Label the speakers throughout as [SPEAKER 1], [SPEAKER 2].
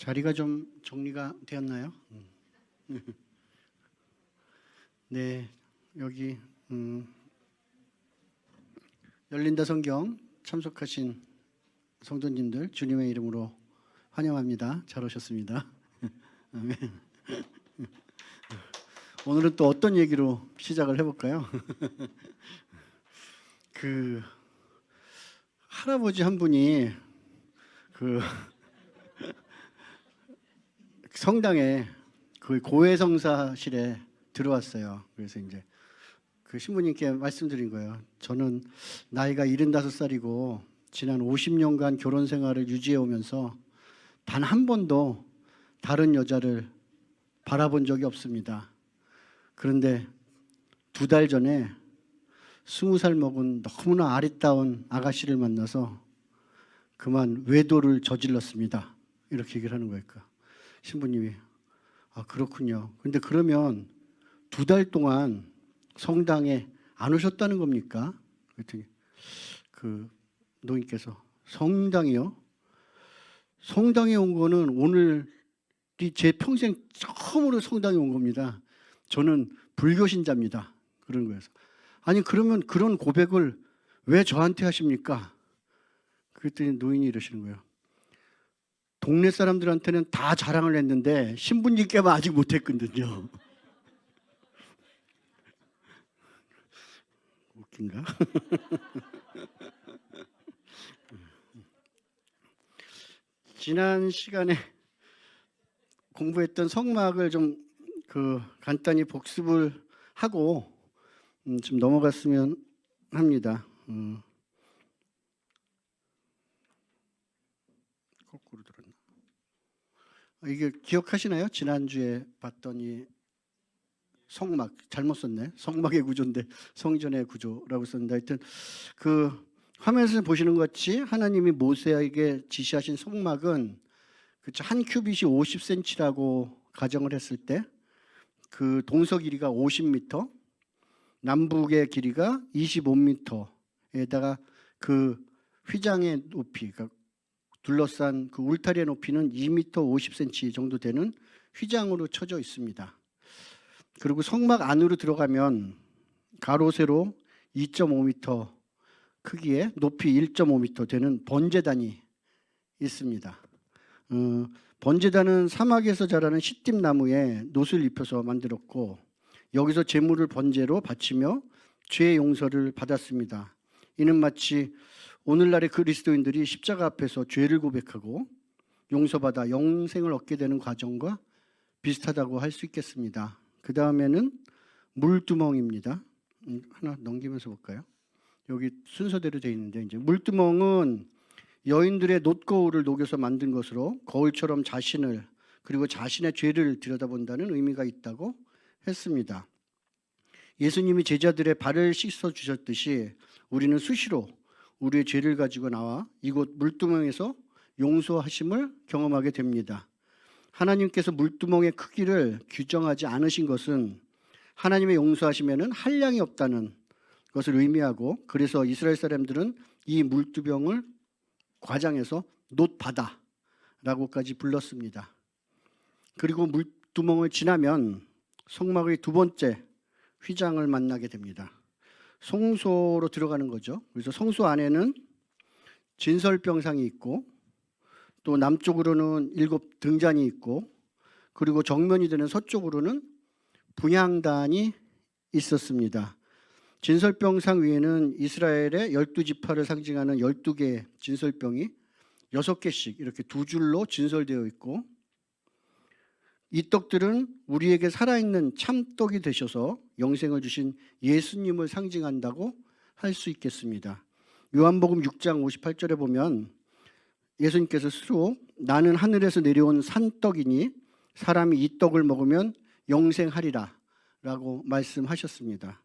[SPEAKER 1] 자리가 좀 정리가 되었나요? 네, 여기 열린다 성경 참석하신 성도님들 주님의 이름으로 환영합니다. 잘 오셨습니다. 아멘. 오늘은 또 어떤 얘기로 시작을 해볼까요? 그 할아버지 한 분이 그 성당에 그 고해성사실에 들어왔어요. 그래서 이제 그 신부님께 말씀드린 거예요. 저는 나이가 75살이고 지난 50년간 결혼 생활을 유지해 오면서 단 한 번도 다른 여자를 바라본 적이 없습니다. 그런데 2달 전에 20살 먹은 너무나 아리따운 아가씨를 만나서 그만 외도를 저질렀습니다. 이렇게 얘기를 하는 거예요. 신부님이 아 그렇군요. 근데 그러면 2달 동안 성당에 안 오셨다는 겁니까? 그랬더니 그 노인께서 성당이요? 성당에 온 거는 오늘이 제 평생 처음으로 성당에 온 겁니다. 저는 불교 신자입니다. 그런 거예요. 아니 그러면 그런 고백을 왜 저한테 하십니까? 그랬더니 노인이 이러시는 거예요. 동네 사람들한테는 다 자랑을 했는데 신부님께만 아직 못했거든요. 웃긴가? 지난 시간에 공부했던 성막을 좀 간단히 복습을 하고 좀 넘어갔으면 합니다. 거꾸로 들었나? 이게 기억하시나요? 지난주에 봤던 이 성막 잘못 썼네. 성막의 구조인데 성전의 구조라고 썼는데 하여튼 그 화면에서 보시는 것 같이 하나님이 모세에게 지시하신 성막은 한 큐빗이 50cm라고 가정을 했을 때 그 동서 길이가 50m, 남북의 길이가 25m에다가 그 휘장의 높이, 그러니까 둘러싼 그 울타리의 높이는 2m 50cm 정도 되는 휘장으로 쳐져 있습니다. 그리고 성막 안으로 들어가면 가로 세로 2.5m 크기의 높이 1.5m 되는 번제단이 있습니다. 번제단은 사막에서 자라는 시띠나무에 놋을 입혀서 만들었고 여기서 제물을 번제로 바치며 죄 용서를 받았습니다. 이는 마치 오늘날의 그리스도인들이 십자가 앞에서 죄를 고백하고 용서받아 영생을 얻게 되는 과정과 비슷하다고 할 수 있겠습니다. 그 다음에는 물두멍입니다. 하나 넘기면서 볼까요? 여기 순서대로 되어 있는데 이제 물두멍은 여인들의 놋거울을 녹여서 만든 것으로 거울처럼 자신을 그리고 자신의 죄를 들여다본다는 의미가 있다고 했습니다. 예수님이 제자들의 발을 씻어 주셨듯이 우리는 수시로 우리의 죄를 가지고 나와 이곳 물두멍에서 용서하심을 경험하게 됩니다. 하나님께서 물두멍의 크기를 규정하지 않으신 것은 하나님의 용서하심에는 한량이 없다는 것을 의미하고 그래서 이스라엘 사람들은 이 물두멍을 과장해서 놋바다라고까지 불렀습니다. 그리고 물두멍을 지나면 성막의 2번째 휘장을 만나게 됩니다. 성소로 들어가는 거죠. 그래서 성소 안에는 진설병상이 있고 또 남쪽으로는 7등잔이 있고 그리고 정면이 되는 서쪽으로는 분향단이 있었습니다. 진설병상 위에는 이스라엘의 12지파를 상징하는 12개의 진설병이 6개씩 이렇게 2줄로 진설되어 있고 이 떡들은 우리에게 살아있는 참떡이 되셔서 영생을 주신 예수님을 상징한다고 할 수 있겠습니다. 요한복음 6장 58절에 보면 예수님께서 스스로 나는 하늘에서 내려온 산떡이니 사람이 이 떡을 먹으면 영생하리라 라고 말씀하셨습니다.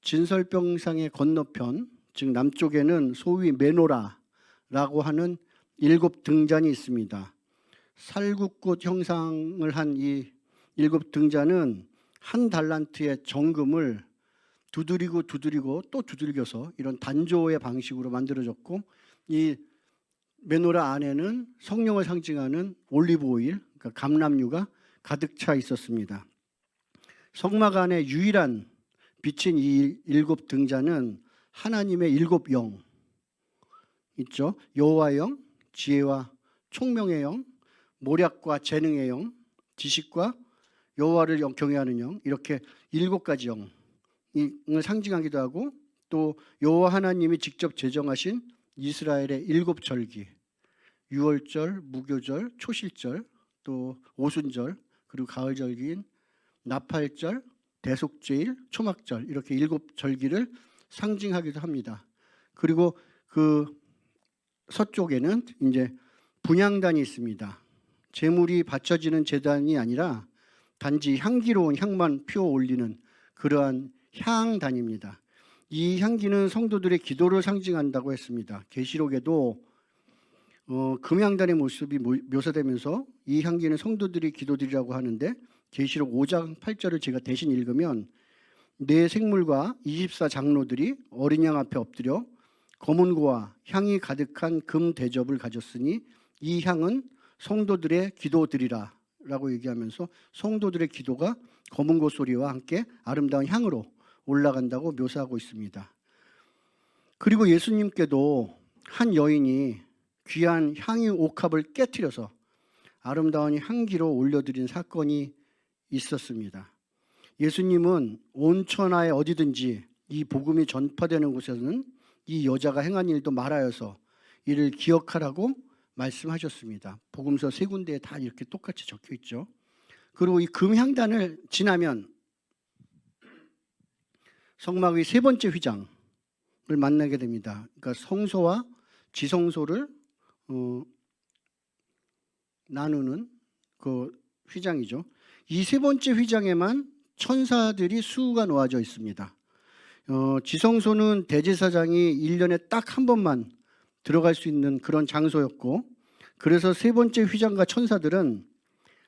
[SPEAKER 1] 진설병상의 건너편 즉 남쪽에는 소위 메노라라고 하는 7등잔이 있습니다. 살구꽃 형상을 한 이 7등잔은 한 달란트의 정금을 두드리고 또 두들겨서 이런 단조의 방식으로 만들어졌고 이 메노라 안에는 성령을 상징하는 올리브 오일, 그러니까 감람유가 가득 차 있었습니다. 성막 안에 유일한 비친 이 일곱 등잔은 하나님의 일곱 영 있죠. 여호와의 영, 지혜와 총명의 영, 모략과 재능의 영, 지식과 여호와를 경외하는 영, 이렇게 일곱 가지 영을 상징하기도 하고, 또 여호와 하나님이 직접 제정하신 이스라엘의 일곱 절기, 유월절, 무교절, 초실절, 또 오순절, 그리고 가을 절기인 나팔절, 대속죄일, 초막절, 이렇게 일곱 절기를 상징하기도 합니다. 그리고 그 서쪽에는 이제 분향단이 있습니다. 제물이 바쳐지는 제단이 아니라 단지 향기로운 향만 피워 올리는 그러한 향단입니다. 이 향기는 성도들의 기도를 상징한다고 했습니다. 계시록에도 금향단의 모습이 묘사되면서 이 향기는 성도들의 기도들이라고 하는데, 계시록 5장 8절을 제가 대신 읽으면, 네 생물과 24장로들이 어린 양 앞에 엎드려 검은 고와 향이 가득한 금 대접을 가졌으니 이 향은 성도들의 기도들이라 라고 얘기하면서 성도들의 기도가 검은 고 소리와 함께 아름다운 향으로 올라간다고 묘사하고 있습니다. 그리고 예수님께도 한 여인이 귀한 향유 옥합을 깨트려서 아름다운 향기로 올려드린 사건이 있었습니다. 예수님은 온 천하에 어디든지 이 복음이 전파되는 곳에서는 이 여자가 행한 일도 말하여서 이를 기억하라고 말씀하셨습니다. 복음서 3군데에 다 이렇게 똑같이 적혀 있죠. 그리고 이 금향단을 지나면 성막의 세 번째 휘장을 만나게 됩니다. 그러니까 성소와 지성소를 나누는 그 휘장이죠. 이 세 번째 휘장에만 천사들이 수가 놓아져 있습니다. 지성소는 대제사장이 1년에 딱 한 번만 들어갈 수 있는 그런 장소였고, 그래서 세 번째 휘장과 천사들은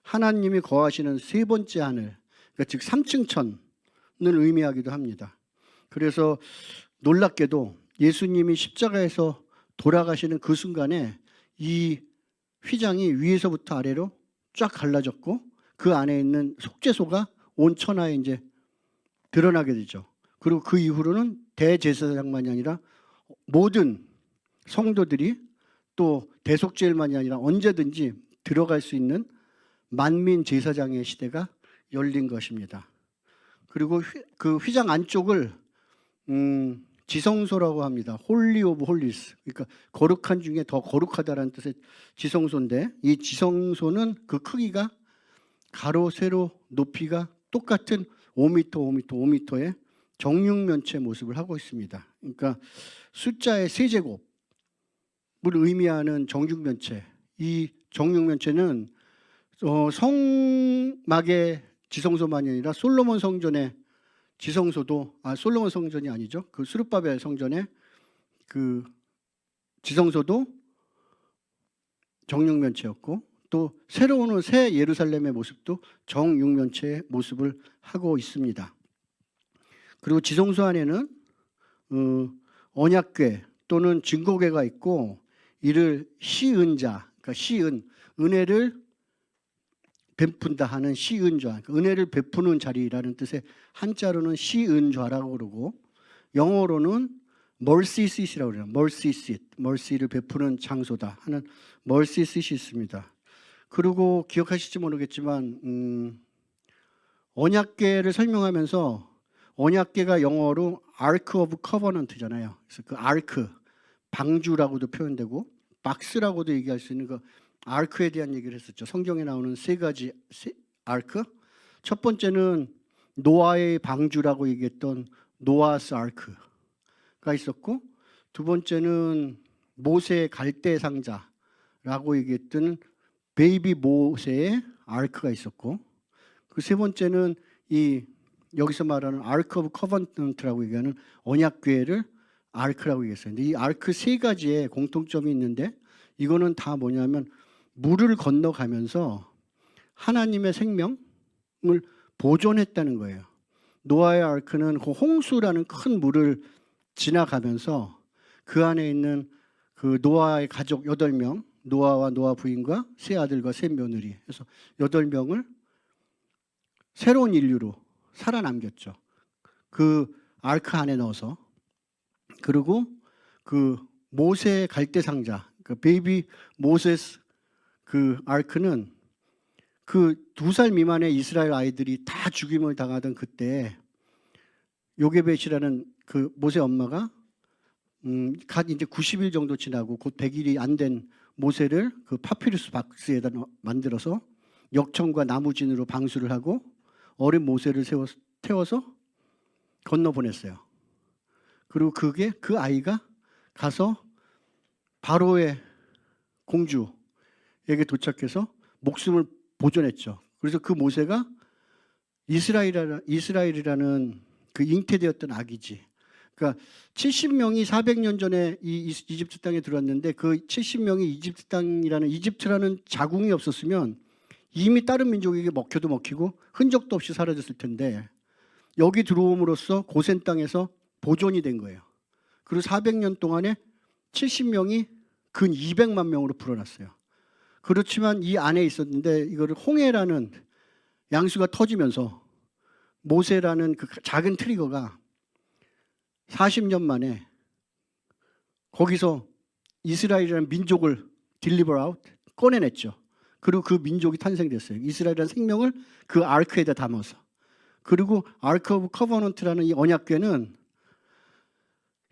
[SPEAKER 1] 하나님이 거하시는 세 번째 하늘, 그러니까 즉 3층 천을 의미하기도 합니다. 그래서 놀랍게도 예수님이 십자가에서 돌아가시는 그 순간에 이 휘장이 위에서부터 아래로 쫙 갈라졌고, 그 안에 있는 속죄소가 온 천하에 이제 드러나게 되죠. 그리고 그 이후로는 대제사장만이 아니라 모든 성도들이, 또 대속죄일만이 아니라 언제든지 들어갈 수 있는 만민 제사장의 시대가 열린 것입니다. 그리고 그 휘장 안쪽을 지성소라고 합니다. 홀리 오브 홀리스, 그러니까 거룩한 중에 더 거룩하다라는 뜻의 지성소인데, 이 지성소는 그 크기가 가로 세로 높이가 똑같은 5m, 5m, 5m의 정육면체 모습을 하고 있습니다. 그러니까 숫자의 세제곱을 의미하는 정육면체, 이 정육면체는 성막의 지성소만이 아니라 솔로몬 성전의 지성소도, 솔로몬 성전이 아니죠, 그 스룹바벨 성전의 그 지성소도 정육면체였고, 또 새로 오는 새 예루살렘의 모습도 정육면체의 모습을 하고 있습니다. 그리고 지성소 안에는 언약궤 또는 증거궤가 있고, 이를 시은자, 그러니까 시은, 은혜를 베푼다 하는 시은좌, 은혜를 베푸는 자리라는 뜻의 한자로는 시은좌라고 그러고, 영어로는 mercy seat이라고 그래요. mercy seat, mercy를 베푸는 장소다 하는 mercy seat이 있습니다. 그리고 기억하실지 모르겠지만 언약궤를 설명하면서, 언약궤가 영어로 Ark of Covenant잖아요. 그래서 그 아르크, 방주라고도 표현되고 박스라고도 얘기할 수 있는 그 아르크에 대한 얘기를 했었죠. 성경에 나오는 세 가지 아르크. 첫 번째는 노아의 방주라고 얘기했던 노아스 아르크가 있었고, 두 번째는 모세의 갈대 상자라고 얘기했던 베이비 모세의 아르크가 있었고, 그 세 번째는 이 여기서 말하는 아르크 오브 커버넌트라고 얘기하는 언약궤를 아르크라고 얘기했어요. 근데 이 아르크 세 가지에 공통점이 있는데, 이거는 다 뭐냐면 물을 건너가면서 하나님의 생명을 보존했다는 거예요. 노아의 아르크는 그 홍수라는 큰 물을 지나가면서 그 안에 있는 그 그 노아의 가족 8명, 노아와 노아 부인과 세 아들과 세 며느리 해서 8명을 새로운 인류로 살아남겼죠. 그 아크 안에 넣어서. 그리고 그 모세 갈대 상자, 그 베이비 모세스 그 아크는 그 2살 미만의 이스라엘 아이들이 다 죽임을 당하던 그때 요게벳이라는 그 모세 엄마가 갓 이제 90일 정도 지나고 곧 100일이 안 된 모세를 그 파피루스 박스에다 만들어서 역청과 나무진으로 방수를 하고 어린 모세를 태워서 건너 보냈어요. 그리고 그 아이가 가서 바로의 공주에게 도착해서 목숨을 보존했죠. 그래서 그 모세가 이스라엘이라는 그 잉태되었던 아기지. 그러니까 70명이 400년 전에 이 이집트 땅에 들어왔는데 그 70명이 이집트 땅이라는 이집트라는 자궁이 없었으면 이미 다른 민족에게 먹혀도 먹히고 흔적도 없이 사라졌을 텐데 여기 들어옴으로써 고센 땅에서 보존이 된 거예요. 그리고 400년 동안에 70명이 근 200만 명으로 불어났어요. 그렇지만 이 안에 있었는데 이거를 홍해라는 양수가 터지면서 모세라는 그 작은 트리거가 40년 만에 거기서 이스라엘이라는 민족을 딜리버 아웃 꺼내냈죠. 그리고 그 민족이 탄생됐어요. 이스라엘이라는 생명을 그 아크에다 담아서. 그리고 아크 오브 커버넌트라는 이 언약궤는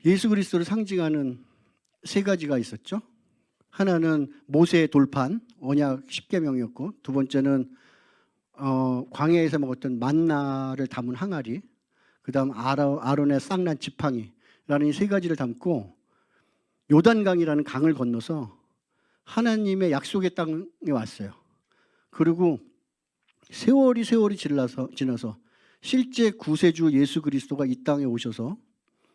[SPEAKER 1] 예수 그리스도를 상징하는 3가지가 있었죠. 하나는 모세의 돌판, 언약 10계명이었고, 두 번째는 광야에서 먹었던 만나를 담은 항아리, 그 다음 아론의 쌍난 지팡이라는 이 3가지를 담고 요단강이라는 강을 건너서 하나님의 약속의 땅에 왔어요. 그리고 세월이 지나서 실제 구세주 예수 그리스도가 이 땅에 오셔서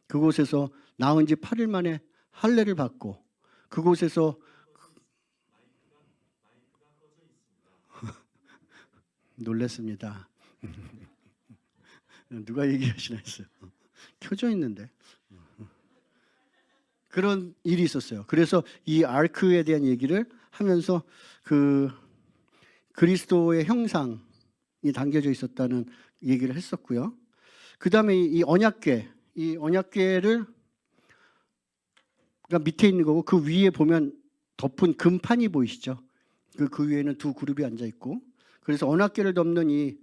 [SPEAKER 1] 그곳에서 나온 지 8일 만에 할례를 받고 그곳에서 놀랐습니다. 누가 얘기하시나 했어요. 켜져 있는데. 그런 일이 있었어요. 그래서 이 아크에 대한 얘기를 하면서 그 그리스도의 형상이 담겨져 있었다는 얘기를 했었고요. 그 다음에 이 언약궤를 그러니까 밑에 있는 거고 그 위에 보면 덮은 금판이 보이시죠? 그 위에는 두 그룹이 앉아 있고 그래서 언약궤를 덮는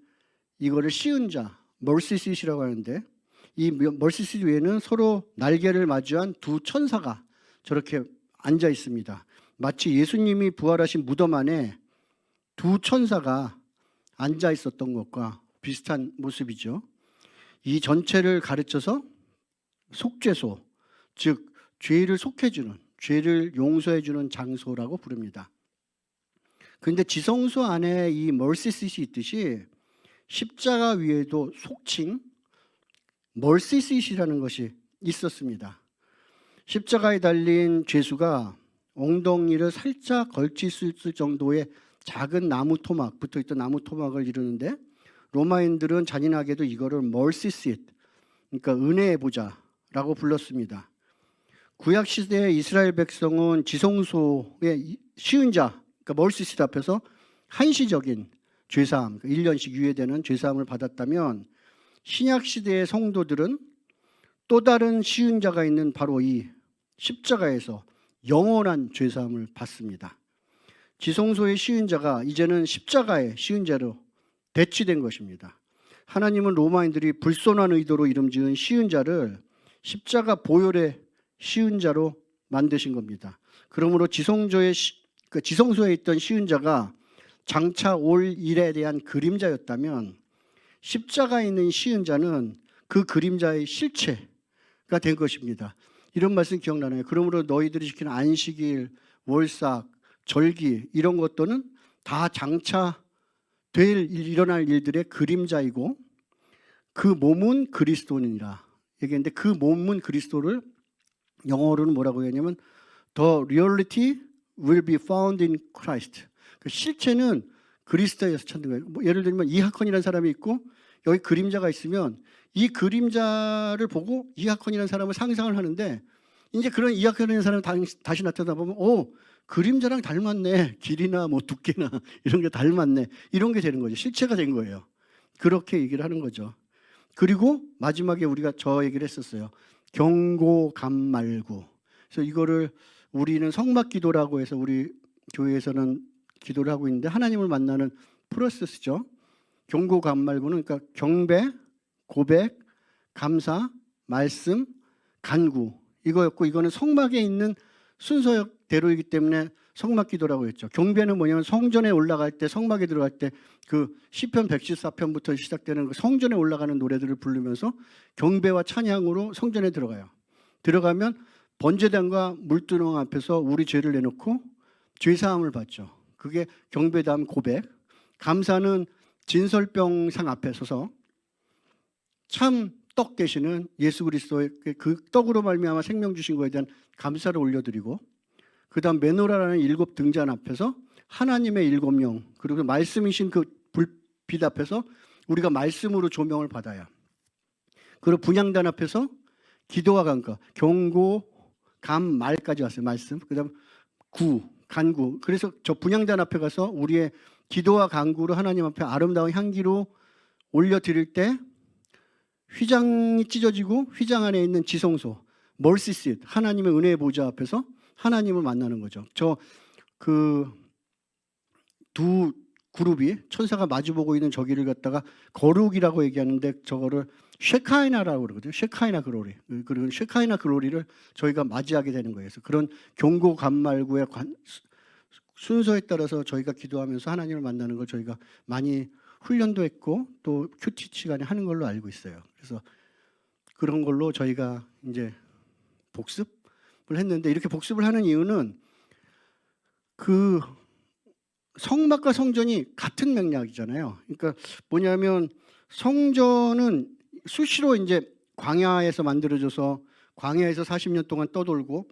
[SPEAKER 1] 이거를 씌운 자, 멀시시라고 하는데 이 멀시시 위에는 서로 날개를 마주한 두 천사가 저렇게 앉아 있습니다. 마치 예수님이 부활하신 무덤 안에 두 천사가 앉아 있었던 것과 비슷한 모습이죠. 이 전체를 가르쳐서 속죄소, 즉 죄를 속해주는, 죄를 용서해주는 장소라고 부릅니다. 그런데 지성소 안에 이 멀시시이 있듯이 십자가 위에도 속칭 멀시시라는 것이 있었습니다. 십자가에 달린 죄수가 엉덩이를 살짝 걸칠 수 있을 정도의 작은 나무 토막, 붙어있던 나무 토막을 이루는데 로마인들은 잔인하게도 이거를 멀시시트, 그러니까 은혜의 보좌라고 불렀습니다. 구약시대의 이스라엘 백성은 지성소의 시은자, 그러니까 멀시시트 앞에서 한시적인 죄사함, 1년씩 유예되는 죄사함을 받았다면 신약시대의 성도들은 또 다른 시은자가 있는 바로 이 십자가에서 영원한 죄사함을 받습니다. 지성소의 시은자가 이제는 십자가의 시은자로 대치된 것입니다. 하나님은 로마인들이 불손한 의도로 이름 지은 시은자를 십자가 보혈의 시은자로 만드신 겁니다. 그러므로 지성소에 있던 시은자가 장차 올 일에 대한 그림자였다면 십자가에 있는 시은자는 그 그림자의 실체가 된 것입니다. 이런 말씀 기억나나요? 그러므로 너희들이 지키는 안식일, 월삭, 절기 이런 것들은 다 장차 일어날 일들의 그림자이고 그 몸은 그리스도니라 얘기했는데 그 몸은 그리스도를 영어로는 뭐라고 했냐면 The reality will be found in Christ. 그 실체는 그리스도에서 찾는 거예요. 뭐 예를 들면 이하컨이라는 사람이 있고 여기 그림자가 있으면 이 그림자를 보고 이하컨이라는 사람을 상상을 하는데 이제 그런 이야기하는 사람이 다시 나타나 보면 그림자랑 닮았네. 길이나 뭐 두께나 이런 게 닮았네. 이런 게 되는 거죠. 실체가 된 거예요. 그렇게 얘기를 하는 거죠. 그리고 마지막에 우리가 저 얘기를 했었어요. 경고감말구. 그래서 이거를 우리는 성막기도라고 해서 우리 교회에서는 기도를 하고 있는데 하나님을 만나는 프로세스죠. 경고감말구는 그러니까 경배, 고백, 감사, 말씀, 간구 이거였고, 이거는 성막에 있는 순서대로이기 때문에 성막기도라고 했죠. 경배는 뭐냐면 성전에 올라갈 때, 성막에 들어갈 때 그 시편 114편부터 시작되는 그 성전에 올라가는 노래들을 부르면서 경배와 찬양으로 성전에 들어가요. 들어가면 번제단과 물두멍 앞에서 우리 죄를 내놓고 죄사함을 받죠. 그게 경배 다음 고백. 감사는 진설병상 앞에 서서 참 떡 되시는 예수 그리스도의 그 떡으로 말미암아 생명 주신 거에 대한 감사를 올려드리고, 그 다음 메노라라는 7 등잔 앞에서 하나님의 7명, 그리고 말씀이신 그 불빛 앞에서 우리가 말씀으로 조명을 받아야, 그리고 분향단 앞에서 기도와 간구, 경고, 감, 말까지 왔어요. 말씀. 그 다음 간구. 그래서 저 분향단 앞에 가서 우리의 기도와 간구로 하나님 앞에 아름다운 향기로 올려드릴 때 휘장이 찢어지고 휘장 안에 있는 지성소, 멀시싯, 하나님의 은혜의 보좌 앞에서 하나님을 만나는 거죠. 저 그 두 그룹이 천사가 마주보고 있는 저기를 갖다가 거룩이라고 얘기하는데 저거를 쉐카이나라고 그러거든요. 쉐카이나 글로리. 그리고 쉐카이나 글로리를 저희가 맞이하게 되는 거예요. 그래서 그런 경고 감말구의 순서에 따라서 저희가 기도하면서 하나님을 만나는 걸 저희가 많이 훈련도 했고 또 큐티 시간에 하는 걸로 알고 있어요. 그래서 그런 걸로 저희가 이제 복습을 했는데, 이렇게 복습을 하는 이유는 그 성막과 성전이 같은 맥락이잖아요. 그러니까 뭐냐면 성전은 수시로 이제 광야에서 만들어져서 광야에서 40년 동안 떠돌고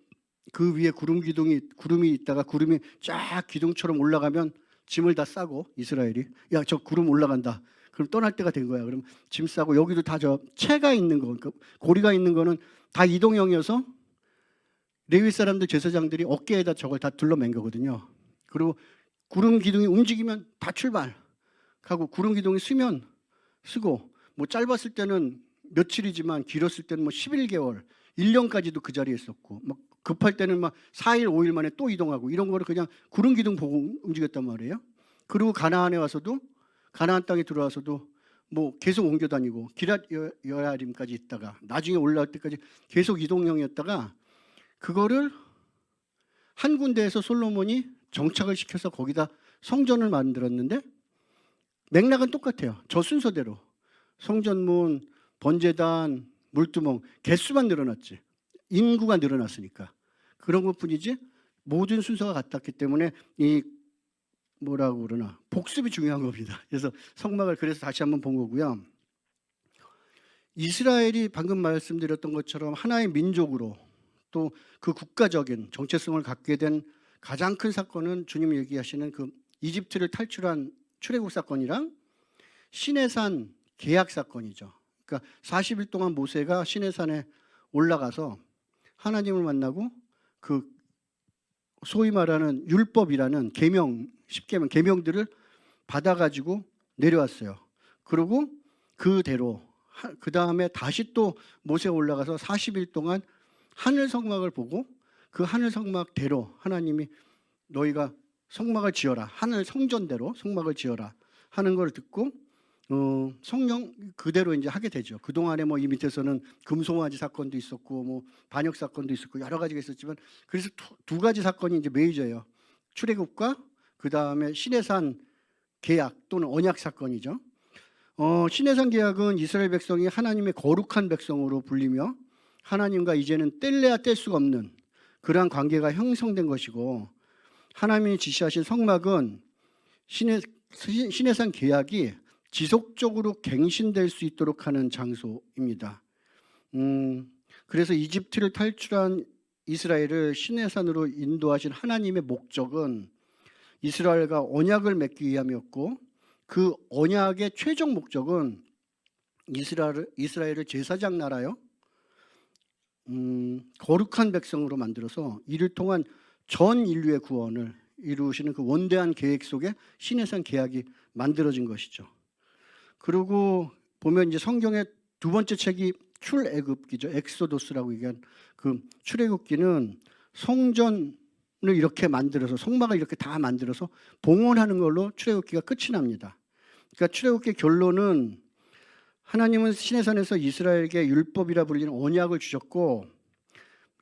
[SPEAKER 1] 그 위에 구름이 있다가 구름이 쫙 기둥처럼 올라가면 짐을 다 싸고 이스라엘이 야 저 구름 올라간다. 그럼 떠날 때가 된 거야. 그럼 짐 싸고 여기도 다 저 채가 있는 거, 그러니까 고리가 있는 거는 다 이동형이어서 레위 사람들 제사장들이 어깨에다 저걸 다 둘러맨 거거든요. 그리고 구름 기둥이 움직이면 다 출발하고 구름 기둥이 쓰면 쓰고 뭐 짧았을 때는 며칠이지만 길었을 때는 뭐 11개월, 1년까지도 그 자리에 있었고 막 급할 때는 막 4일, 5일 만에 또 이동하고 이런 거를 그냥 구름 기둥 보고 움직였단 말이에요. 그리고 가나안에 와서도 가나안 땅에 들어와서도 뭐 계속 옮겨 다니고 기랏 여야림까지 있다가 나중에 올라올 때까지 계속 이동형이었다가 그거를 한 군데에서 솔로몬이 정착을 시켜서 거기다 성전을 만들었는데 맥락은 똑같아요. 저 순서대로 성전문, 번제단, 물두멍 개수만 늘어났지 인구가 늘어났으니까 그런 것뿐이지 모든 순서가 같았기 때문에 이 뭐라고 그러나 복습이 중요한 겁니다. 그래서 성막을 그래서 다시 한번 본 거고요. 이스라엘이 방금 말씀드렸던 것처럼 하나의 민족으로 또 그 국가적인 정체성을 갖게 된 가장 큰 사건은 주님 얘기하시는 그 이집트를 탈출한 출애굽 사건이랑 시내산 계약 사건이죠. 그러니까 40일 동안 모세가 시내산에 올라가서 하나님을 만나고 그 소위 말하는 율법이라는 계명, 10계명, 계명들을 받아가지고 내려왔어요. 그리고 그대로 그 다음에 다시 또 모세가 올라가서 40일 동안 하늘 성막을 보고 그 하늘 성막대로 하나님이 너희가 성막을 지어라, 하늘 성전대로 성막을 지어라 하는 걸 듣고 성령 그대로 이제 하게 되죠. 그 동안에 뭐 이 밑에서는 금송아지 사건도 있었고 뭐 반역 사건도 있었고 여러 가지가 있었지만 그래서 두 가지 사건이 이제 메이저예요. 출애굽과 그 다음에 시내산 계약 또는 언약 사건이죠. 시내산 계약은 이스라엘 백성이 하나님의 거룩한 백성으로 불리며 하나님과 이제는 뗄래야 뗄 수가 없는 그러한 관계가 형성된 것이고, 하나님이 지시하신 성막은 시내산 계약이 지속적으로 갱신될 수 있도록 하는 장소입니다. 그래서 이집트를 탈출한 이스라엘을 시내산으로 인도하신 하나님의 목적은 이스라엘과 언약을 맺기 위함이었고, 그 언약의 최종 목적은 이스라엘을 제사장 나라요, 거룩한 백성으로 만들어서 이를 통한 전 인류의 구원을 이루시는 그 원대한 계획 속에 신해산 계약이 만들어진 것이죠. 그리고 보면 이제 성경의 두 번째 책이 출애굽기죠. 엑소도스라고 얘기한 그 출애굽기는 성전을 이렇게 만들어서 성막을 이렇게 다 만들어서 봉헌하는 걸로 출애굽기가 끝이 납니다. 그러니까 출애굽기 결론은 하나님은 시내산에서 이스라엘에게 율법이라 불리는 언약을 주셨고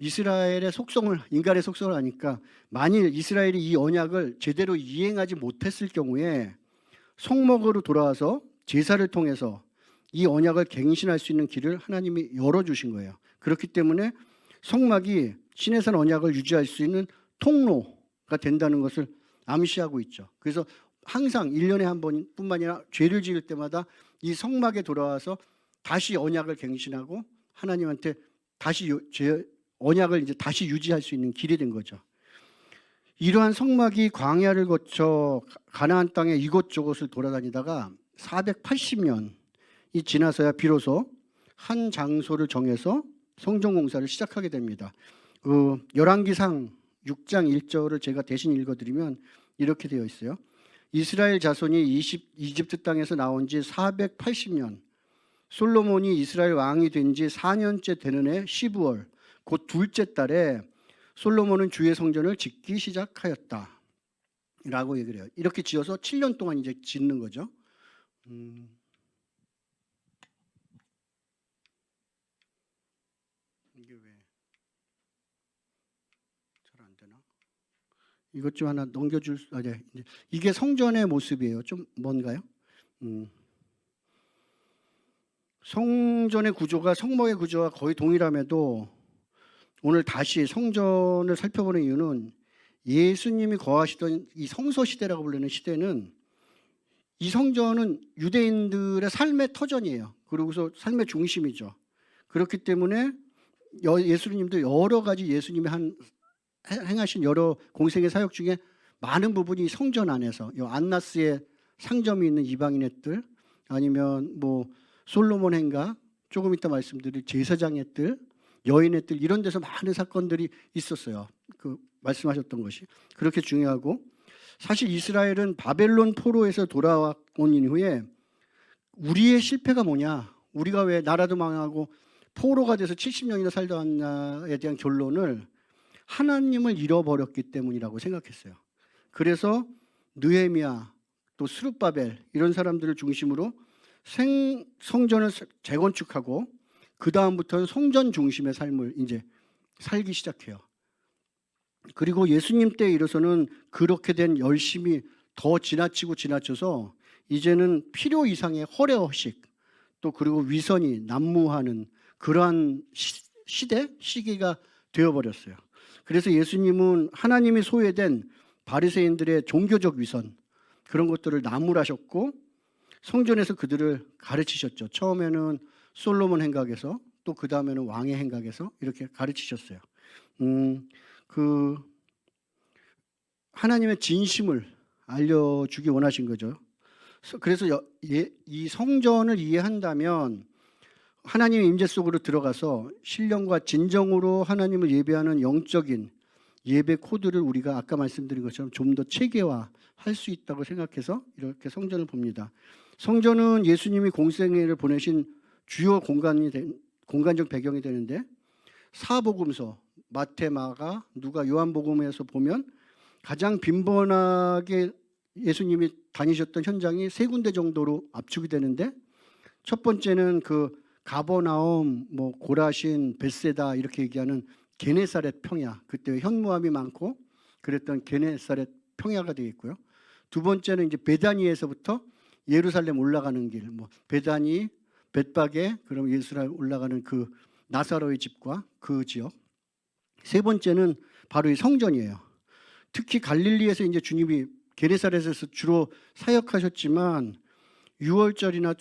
[SPEAKER 1] 이스라엘의 속성을 인간의 속성을 아니까 만일 이스라엘이 이 언약을 제대로 이행하지 못했을 경우에 성막으로 돌아와서 제사를 통해서 이 언약을 갱신할 수 있는 길을 하나님이 열어주신 거예요. 그렇기 때문에 성막이 시내산 언약을 유지할 수 있는 통로가 된다는 것을 암시하고 있죠. 그래서 항상 1년에 한 번뿐만 아니라 죄를 지을 때마다 이 성막에 돌아와서 다시 언약을 갱신하고 하나님한테 다시 언약을 이제 다시 유지할 수 있는 길이 된 거죠. 이러한 성막이 광야를 거쳐 가나안 땅의 이곳저곳을 돌아다니다가 480년이 지나서야 비로소 한 장소를 정해서 성전 공사를 시작하게 됩니다. 열왕기상 6장 1절을 제가 대신 읽어드리면 이렇게 되어 있어요. 이스라엘 자손이 이집트 땅에서 나온 지 480년, 솔로몬이 이스라엘 왕이 된 지 4년째 되는 해 12월, 곧 둘째 달에 솔로몬은 주의 성전을 짓기 시작하였다 라고 얘기를 해요. 이렇게 지어서 7년 동안 이제 짓는 거죠. 이게 왜 잘 안 되나? 이것 좀 하나 넘겨줄 수, 네. 이게 성전의 모습이에요. 좀 뭔가요? 성전의 구조가 성막의 구조와 거의 동일함에도 오늘 다시 성전을 살펴보는 이유는 예수님이 거하시던 이 성서 시대라고 불리는 시대는 이 성전은 유대인들의 삶의 터전이에요. 그리고서 삶의 중심이죠. 그렇기 때문에 예수님도 여러 가지 예수님이 행하신 여러 공생의 사역 중에 많은 부분이 성전 안에서 안나스의 상점이 있는 이방인의 뜰 아니면 뭐 솔로몬 행각 조금 이따 말씀드릴 제사장의 뜰 여인의 뜰 이런 데서 많은 사건들이 있었어요. 그 말씀하셨던 것이 그렇게 중요하고 사실 이스라엘은 바벨론 포로에서 돌아온 이후에 우리의 실패가 뭐냐 우리가 왜 나라도 망하고 포로가 돼서 70년이나 살다 왔냐에 대한 결론을 하나님을 잃어버렸기 때문이라고 생각했어요. 그래서 느헤미야 또 스룹바벨 이런 사람들을 중심으로 성전을 재건축하고 그 다음부터는 성전 중심의 삶을 이제 살기 시작해요. 그리고 예수님 때에 이르서는 그렇게 된 열심이 더 지나치고 지나쳐서 이제는 필요 이상의 허례허식 또 그리고 위선이 난무하는 그러한 시기가 되어버렸어요. 그래서 예수님은 하나님이 소외된 바리새인들의 종교적 위선 그런 것들을 나무라셨고 성전에서 그들을 가르치셨죠. 처음에는 솔로몬 행각에서 또 그 다음에는 왕의 행각에서 이렇게 가르치셨어요. 그 하나님의 진심을 알려주기 원하신 거죠. 그래서 이 성전을 이해한다면 하나님의 임재 속으로 들어가서 신령과 진정으로 하나님을 예배하는 영적인 예배 코드를 우리가 아까 말씀드린 것처럼 좀 더 체계화할 수 있다고 생각해서 이렇게 성전을 봅니다. 성전은 예수님이 공생애를 보내신 주요 공간적 배경이 되는데 사복음서 마태, 마가, 누가, 요한복음에서 보면 가장 빈번하게 예수님이 다니셨던 현장이 세 군데 정도로 압축이 되는데 첫 번째는 그 가버나움, 뭐 고라신, 벳세다 이렇게 얘기하는 게네사렛 평야 그때 현무암이 많고 그랬던 게네사렛 평야가 되겠고요. 두 번째는 이제 베다니에서부터 예루살렘 올라가는 길, 뭐 베다니, 벳바게 그럼 예루살렘 올라가는 그 나사로의 집과 그 지역. 세 번째는 바로 이 성전이에요. 특히 갈릴리에서 이제 주님이 게네사렛에서 주로 사역하셨지만 6월절이나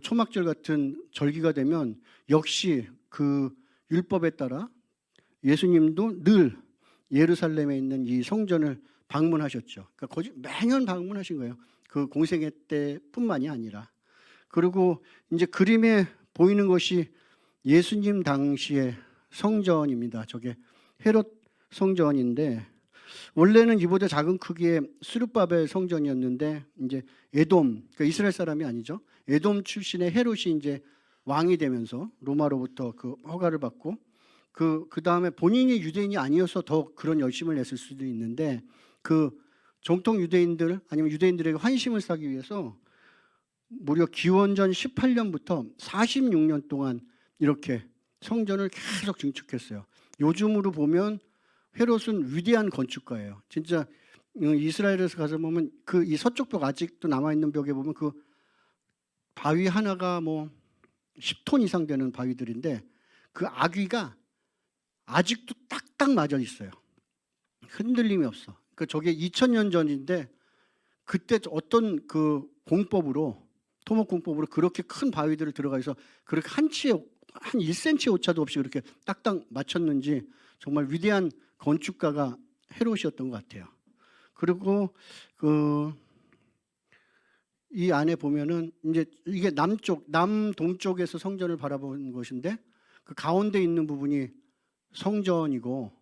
[SPEAKER 1] 초막절 같은 절기가 되면 역시 그 율법에 따라 예수님도 늘 예루살렘에 있는 이 성전을 방문하셨죠. 그러니까 매년 방문하신 거예요. 그 공생애 때뿐만이 아니라. 그리고 이제 그림에 보이는 것이 예수님 당시에 성전입니다. 저게 헤롯 성전인데 원래는 이보다 작은 크기의 스룹바벨 성전이었는데 이제 에돔, 그러니까 이스라엘 사람이 아니죠. 에돔 출신의 헤롯이 이제 왕이 되면서 로마로부터 그 허가를 받고 그 다음에 본인이 유대인이 아니어서 더 그런 열심을 냈을 수도 있는데 그 정통 유대인들 아니면 유대인들에게 환심을 사기 위해서 무려 기원전 18년부터 46년 동안 이렇게 성전을 계속 증축했어요. 요즘으로 보면 헤롯은 위대한 건축가예요. 진짜 이스라엘에서 가서 보면 그 이 서쪽 벽 아직도 남아 있는 벽에 보면 그 바위 하나가 뭐 10톤 이상 되는 바위들인데 그 아귀가 아직도 딱딱 맞아 있어요. 흔들림이 없어. 그 저게 2000년 전인데 그때 어떤 그 공법으로 토목 공법으로 그렇게 큰 바위들을 들어가서 그렇게 한 1cm 오차도 없이 그렇게 딱딱 맞췄는지 정말 위대한 건축가가 헤롯이었던 것 같아요. 그리고 이 안에 보면은 이제 이게 남동쪽에서 성전을 바라보는 것인데 그 가운데 있는 부분이 성전이고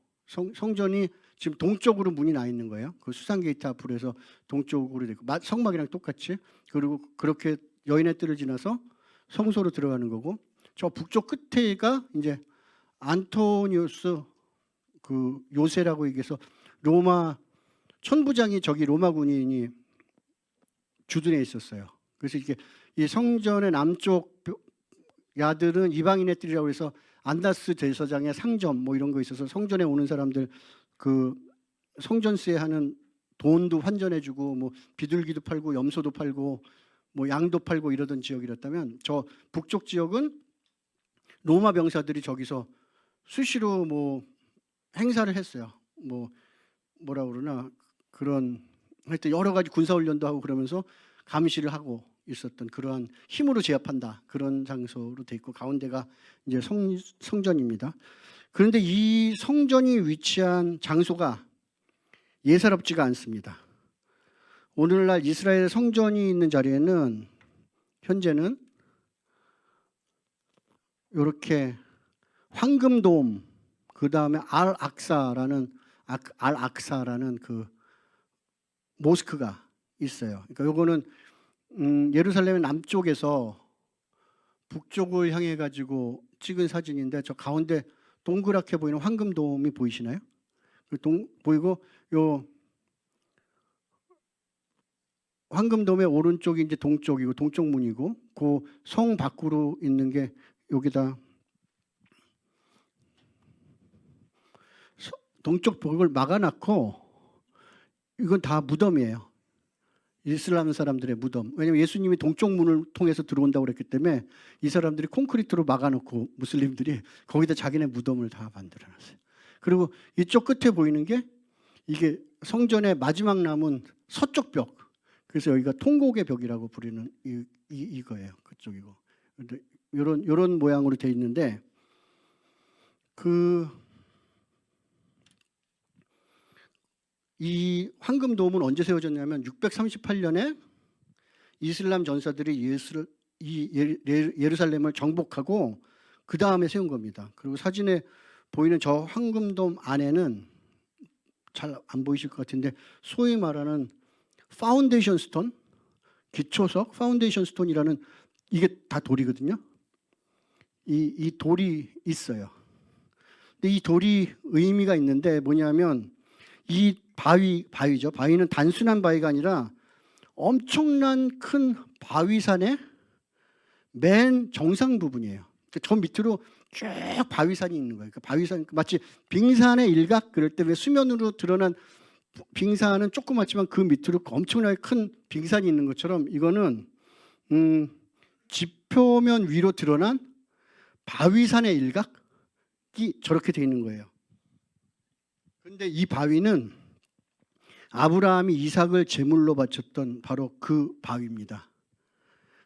[SPEAKER 1] 성전이 지금 동쪽으로 문이 나 있는 거예요. 그 수산 게이트 앞으로 해서 동쪽으로 되고 성막이랑 똑같이 그리고 그렇게 여인의 뜰을 지나서 성소로 들어가는 거고 저 북쪽 끝에가 이제 안토니우스 그 요새라고 얘기해서 로마 천부장이 저기 로마 군인이 주둔해 있었어요. 그래서 이게 이 성전의 남쪽 야들은 이방인의 뜰이라고 해서 안다스 제사장의 상점 뭐 이런 거 있어서 성전에 오는 사람들 그 성전세에 하는 돈도 환전해주고 뭐 비둘기도 팔고 염소도 팔고 뭐 양도 팔고 이러던 지역이었다면 저 북쪽 지역은 로마 병사들이 저기서 수시로 뭐 행사를 했어요. 뭐라 그러나 그런 하여튼 여러 가지 군사 훈련도 하고 그러면서 감시를 하고 있었던 그러한 힘으로 제압한다 그런 장소로 돼 있고 가운데가 이제 성전입니다. 그런데 이 성전이 위치한 장소가 예사롭지가 않습니다. 오늘날 이스라엘 성전이 있는 자리에는 현재는 이렇게 황금돔 그 다음에 알악사라는 그 모스크가 있어요. 그러니까 요거는 예루살렘의 남쪽에서 북쪽을 향해 가지고 찍은 사진인데 저 가운데 동그랗게 보이는 황금돔이 보이시나요? 보이고 요 황금돔의 오른쪽이 이제 동쪽이고 동쪽 문이고 그 성 밖으로 있는 게 여기다 동쪽 벽을 막아놨고 이건 다 무덤이에요. 이슬람 사람들의 무덤. 왜냐하면 예수님이 동쪽 문을 통해서 들어온다고 그랬기 때문에 이 사람들이 콘크리트로 막아놓고 무슬림들이 거기다 자기네 무덤을 다 만들어놨어요. 그리고 이쪽 끝에 보이는 게 이게 성전의 마지막 남은 서쪽 벽. 그래서 여기가 통곡의 벽이라고 부르는 이거예요. 그쪽이고. 이런 모양으로 돼 있는데 이 황금돔은 언제 세워졌냐면 638년에 이슬람 전사들이 예루살렘을 정복하고 그 다음에 세운 겁니다. 그리고 사진에 보이는 저 황금돔 안에는 잘 안 보이실 것 같은데 소위 말하는 파운데이션 스톤, 기초석 파운데이션 스톤이라는 이게 다 돌이거든요. 이 돌이 있어요. 근데 이 돌이 의미가 있는데 뭐냐면 이 바위죠. 바위는 단순한 바위가 아니라 엄청난 큰 바위산의 맨 정상 부분이에요. 저 밑으로 쭉 바위산이 있는 거예요. 그 바위산 마치 빙산의 일각 그럴 때 왜 수면으로 드러난 빙산은 조그맣지만 그 밑으로 엄청나게 큰 빙산이 있는 것처럼 이거는 지표면 위로 드러난 바위산의 일각이 저렇게 돼 있는 거예요. 그런데 이 바위는 아브라함이 이삭을 제물로 바쳤던 바로 그 바위입니다.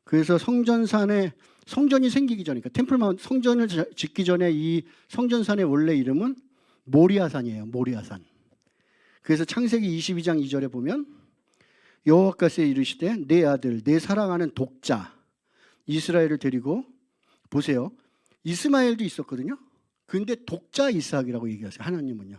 [SPEAKER 1] 그래서 성전이 생기기 전에, 그러니까 템플마운트 성전을 짓기 전에 이 성전산의 원래 이름은 모리아산이에요. 모리아산. 그래서 창세기 22장 2절에 보면 여호와께서 이르시되 내 아들 내 사랑하는 독자 이스라엘을 데리고 보세요. 이스마엘도 있었거든요. 근데 독자 이삭이라고 얘기하세요. 하나님은요.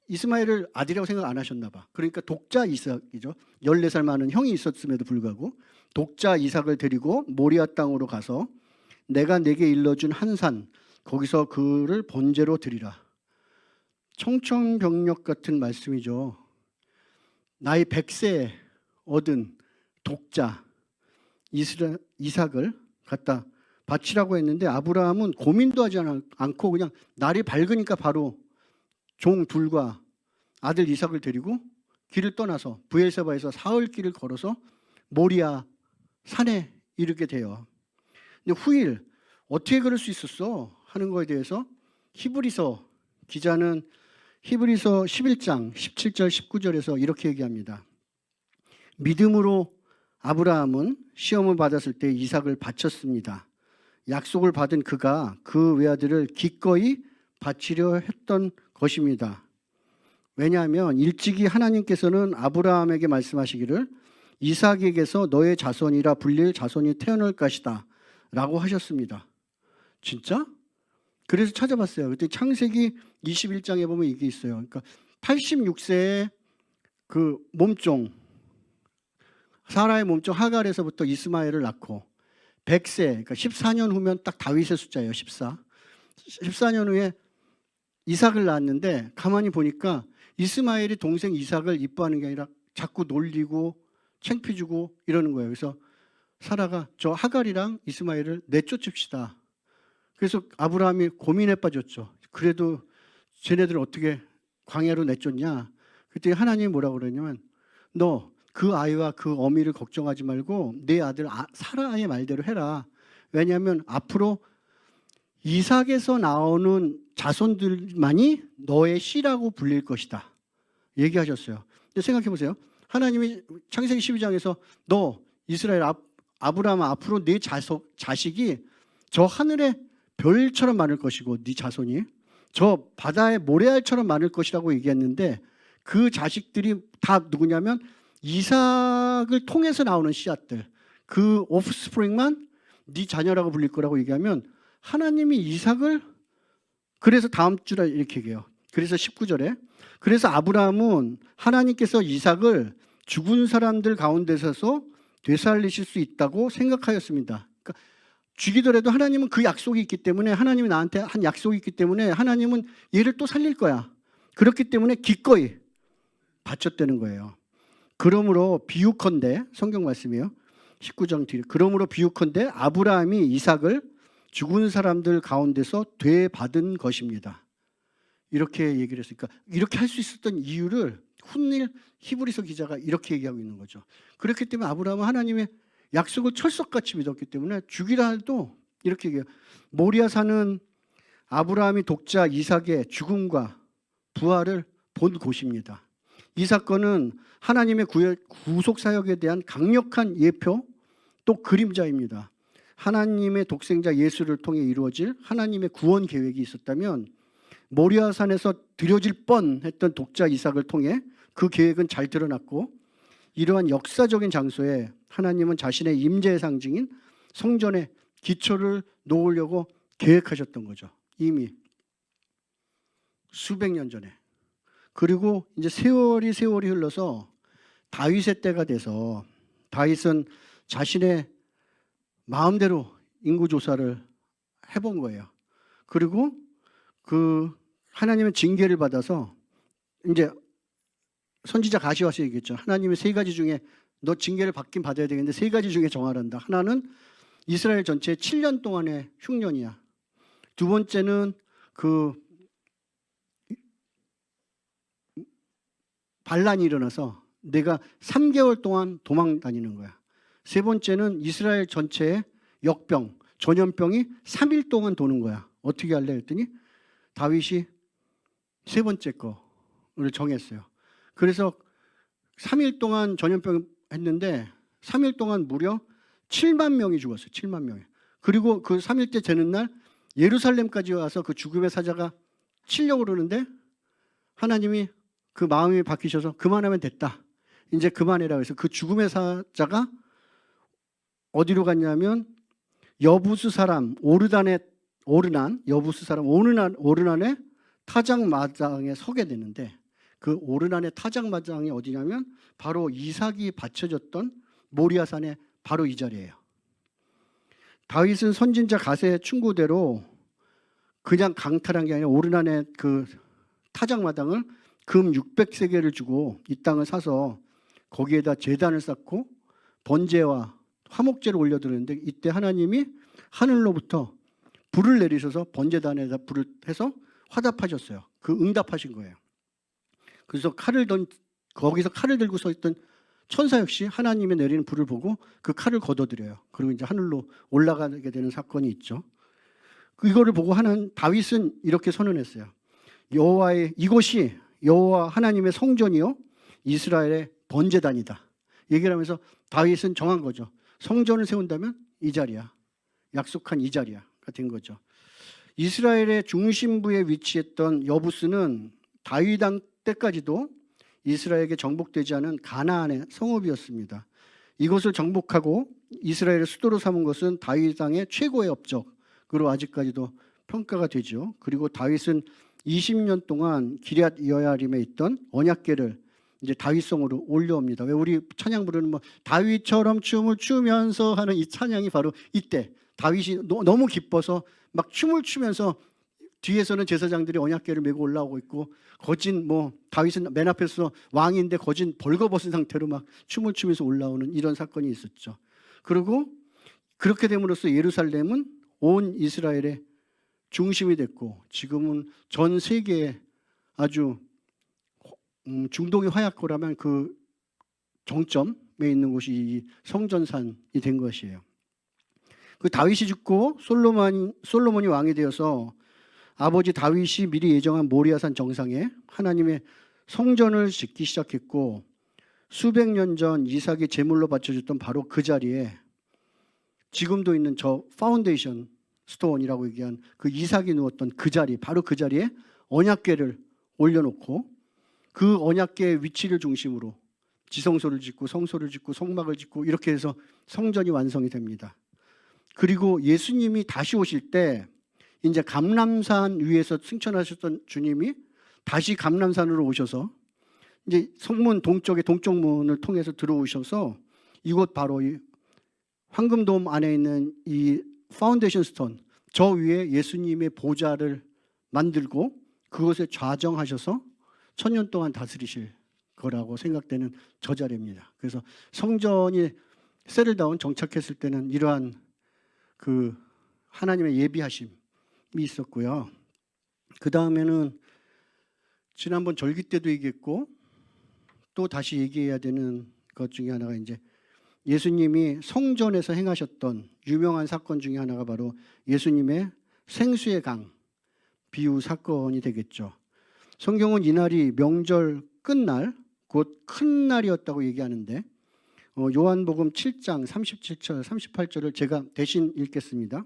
[SPEAKER 1] 이스마엘을 아들이라고 생각 안 하셨나 봐. 그러니까 독자 이삭이죠. 14살 많은 형이 있었음에도 불구하고 독자 이삭을 데리고 모리아 땅으로 가서 내가 내게 일러준 한 산 거기서 그를 번제로 드리라. 청천벽력 같은 말씀이죠. 나이 100세에 얻은 독자 이삭을 갖다 바치라고 했는데 아브라함은 고민도 하지 않고 그냥 날이 밝으니까 바로 종 둘과 아들 이삭을 데리고 길을 떠나서 브엘세바에서 사흘 길을 걸어서 모리아 산에 이르게 돼요. 근데 후일 어떻게 그럴 수 있었어 하는 거에 대해서 히브리서 기자는 히브리서 11장 17절 19절에서 이렇게 얘기합니다. 믿음으로 아브라함은 시험을 받았을 때 이삭을 바쳤습니다. 약속을 받은 그가 그 외아들을 기꺼이 바치려 했던 것입니다. 왜냐하면 일찍이 하나님께서는 아브라함에게 말씀하시기를 이삭에게서 너의 자손이라 불릴 자손이 태어날 것이다 라고 하셨습니다. 진짜? 그래서 찾아봤어요. 그때 창세기 21장에 보면 이게 있어요. 그러니까 86세에 그 몸종 사라의 몸종 하갈에서부터 이스마엘을 낳고 100세 그러니까 14년 후면 딱 다윗의 숫자예요. 14년 후에 이삭을 낳았는데 가만히 보니까 이스마엘이 동생 이삭을 이뻐하는 게 아니라 자꾸 놀리고 창피 주고 이러는 거예요. 그래서 사라가 저 하갈이랑 이스마엘을 내쫓읍시다. 그래서 아브라함이 고민에 빠졌죠. 그래도 쟤네들 어떻게 광야로 내쫓냐. 그때 하나님이 뭐라고 그러냐면 너 그 아이와 그 어미를 걱정하지 말고 내 아들 사라의 말대로 해라. 왜냐하면 앞으로 이삭에서 나오는 자손들만이 너의 씨라고 불릴 것이다. 얘기하셨어요. 근데 생각해 보세요. 하나님이 창세기 12장에서 너 이스라엘 아브라함 앞으로 네 자식이 저 하늘의 별처럼 많을 것이고 네 자손이 저 바다의 모래알처럼 많을 것이라고 얘기했는데 그 자식들이 다 누구냐면 이삭을 통해서 나오는 씨앗들 그 오프스프링만 네 자녀라고 불릴 거라고 얘기하면 하나님이 이삭을 그래서 다음 주라 이렇게 얘기해요. 그래서 19절에 그래서 아브라함은 하나님께서 이삭을 죽은 사람들 가운데서 되살리실 수 있다고 생각하였습니다. 그러니까 죽이더라도 하나님은 그 약속이 있기 때문에 하나님이 나한테 한 약속이 있기 때문에 하나님은 얘를 또 살릴 거야. 그렇기 때문에 기꺼이 바쳤다는 거예요. 그러므로 비유컨대 성경 말씀이에요. 19장 뒤에 그러므로 비유컨대 아브라함이 이삭을 죽은 사람들 가운데서 되받은 것입니다. 이렇게 얘기를 했으니까 이렇게 할 수 있었던 이유를 훗일 히브리서 기자가 이렇게 얘기하고 있는 거죠. 그렇기 때문에 아브라함은 하나님의 약속을 철석같이 믿었기 때문에 죽이라 해도 이렇게 얘기해요. 모리아 산은 아브라함이 독자 이삭의 죽음과 부활을 본 곳입니다. 이 사건은 하나님의 구속 사역에 대한 강력한 예표 또 그림자입니다. 하나님의 독생자 예수를 통해 이루어질 하나님의 구원 계획이 있었다면 모리아 산에서 드려질 뻔했던 독자 이삭을 통해 그 계획은 잘 드러났고 이러한 역사적인 장소에 하나님은 자신의 임재의 상징인 성전의 기초를 놓으려고 계획하셨던 거죠. 이미 수백 년 전에. 그리고 이제 세월이 흘러서 다윗의 때가 돼서 다윗은 자신의 마음대로 인구 조사를 해본 거예요. 그리고 그 하나님의 징계를 받아서 이제 선지자 가시와서 얘기했죠. 하나님의 세 가지 중에 너 징계를 받긴 받아야 되겠는데 세 가지 중에 정하란다. 하나는 이스라엘 전체 7년 동안의 흉년이야. 두 번째는 그 반란이 일어나서 내가 3개월 동안 도망 다니는 거야. 세 번째는 이스라엘 전체의 역병, 전염병이 3일 동안 도는 거야. 어떻게 할래 했더니 다윗이 세 번째 거를 정했어요. 그래서 3일 동안 전염병 했는데 3일 동안 무려 7만 명이 죽었어요. 7만 명이. 그리고 그 3일째 되는 날 예루살렘까지 와서 그 죽음의 사자가 치려고 그러는데 하나님이 그 마음이 바뀌셔서 그만하면 됐다. 이제 그만해라. 그래서 그 죽음의 사자가 어디로 갔냐면 여부수 사람 오르난, 여부스 사람 오르난의 타작마당에 서게 되는데, 그 오르난의 타작마당이 어디냐면 바로 이삭이 바쳐졌던 모리아산의 바로 이 자리예요. 다윗은 선진자 가세의 충고대로 그냥 강탈한 게 아니라 오르난의 그 타작마당을 금 600세겔을 주고 이 땅을 사서 거기에다 제단을 쌓고 번제와 화목제를 올려드렸는데, 이때 하나님이 하늘로부터 불을 내리셔서 번제단에다 불을 해서 화답하셨어요. 그 응답하신 거예요. 그래서 거기서 칼을 들고 서 있던 천사 역시 하나님의 내리는 불을 보고 그 칼을 걷어들여요. 그리고 이제 하늘로 올라가게 되는 사건이 있죠. 이거를 보고 다윗은 이렇게 선언했어요. 이곳이 여호와 하나님의 성전이요 이스라엘의 번제단이다. 얘기를 하면서 다윗은 정한 거죠. 성전을 세운다면 이 자리야. 약속한 이 자리야가 된 거죠. 이스라엘의 중심부에 위치했던 여부스는 다윗 왕 때까지도 이스라엘에게 정복되지 않은 가나안의 성읍이었습니다. 이것을 정복하고 이스라엘의 수도로 삼은 것은 다윗 왕의 최고의 업적으로 아직까지도 평가가 되죠. 그리고 다윗은 20년 동안 기럇 여야림에 있던 언약궤를 이제 다윗성으로 올려옵니다. 왜 우리 찬양 부르는 다윗처럼 춤을 추면서 하는 이 찬양이 바로 이때 다윗이 너무 기뻐서 막 춤을 추면서 뒤에서는 제사장들이 언약궤를 메고 올라오고 있고, 거진 다윗은 맨 앞에서 왕인데 거진 벌거벗은 상태로 막 춤을 추면서 올라오는 이런 사건이 있었죠. 그리고 그렇게 됨으로써 예루살렘은 온 이스라엘의 중심이 됐고, 지금은 전 세계에 아주 중동의 화약고라면 그 정점에 있는 곳이 이 성전산이 된 것이에요. 그 다윗이 죽고 솔로몬이 왕이 되어서 아버지 다윗이 미리 예정한 모리아산 정상에 하나님의 성전을 짓기 시작했고, 수백 년 전 이삭이 제물로 바쳐줬던 바로 그 자리에 지금도 있는 저 파운데이션 스톤이라고 얘기한 그 이삭이 누웠던 그 자리, 바로 그 자리에 언약궤를 올려놓고 그 언약궤의 위치를 중심으로 지성소를 짓고 성소를 짓고 성막을 짓고 이렇게 해서 성전이 완성이 됩니다. 그리고 예수님이 다시 오실 때 이제 감람산 위에서 승천하셨던 주님이 다시 감람산으로 오셔서 이제 성문 동쪽의 동쪽문을 통해서 들어오셔서 이곳 바로 이 황금돔 안에 있는 이 파운데이션 스톤, 저 위에 예수님의 보좌를 만들고 그것에 좌정하셔서 1000년 동안 다스리실 거라고 생각되는 저 자리입니다. 그래서 성전이 세틀다운 정착했을 때는 이러한 그 하나님의 예비하심이 있었고요. 그 다음에는 지난번 절기 때도 얘기했고 또 다시 얘기해야 되는 것 중에 하나가 이제 예수님이 성전에서 행하셨던 유명한 사건 중에 하나가 바로 예수님의 생수의 강 비유 사건이 되겠죠. 성경은 이날이 명절 끝날 곧 큰 날이었다고 얘기하는데 요한복음 7장 37절 38절을 제가 대신 읽겠습니다.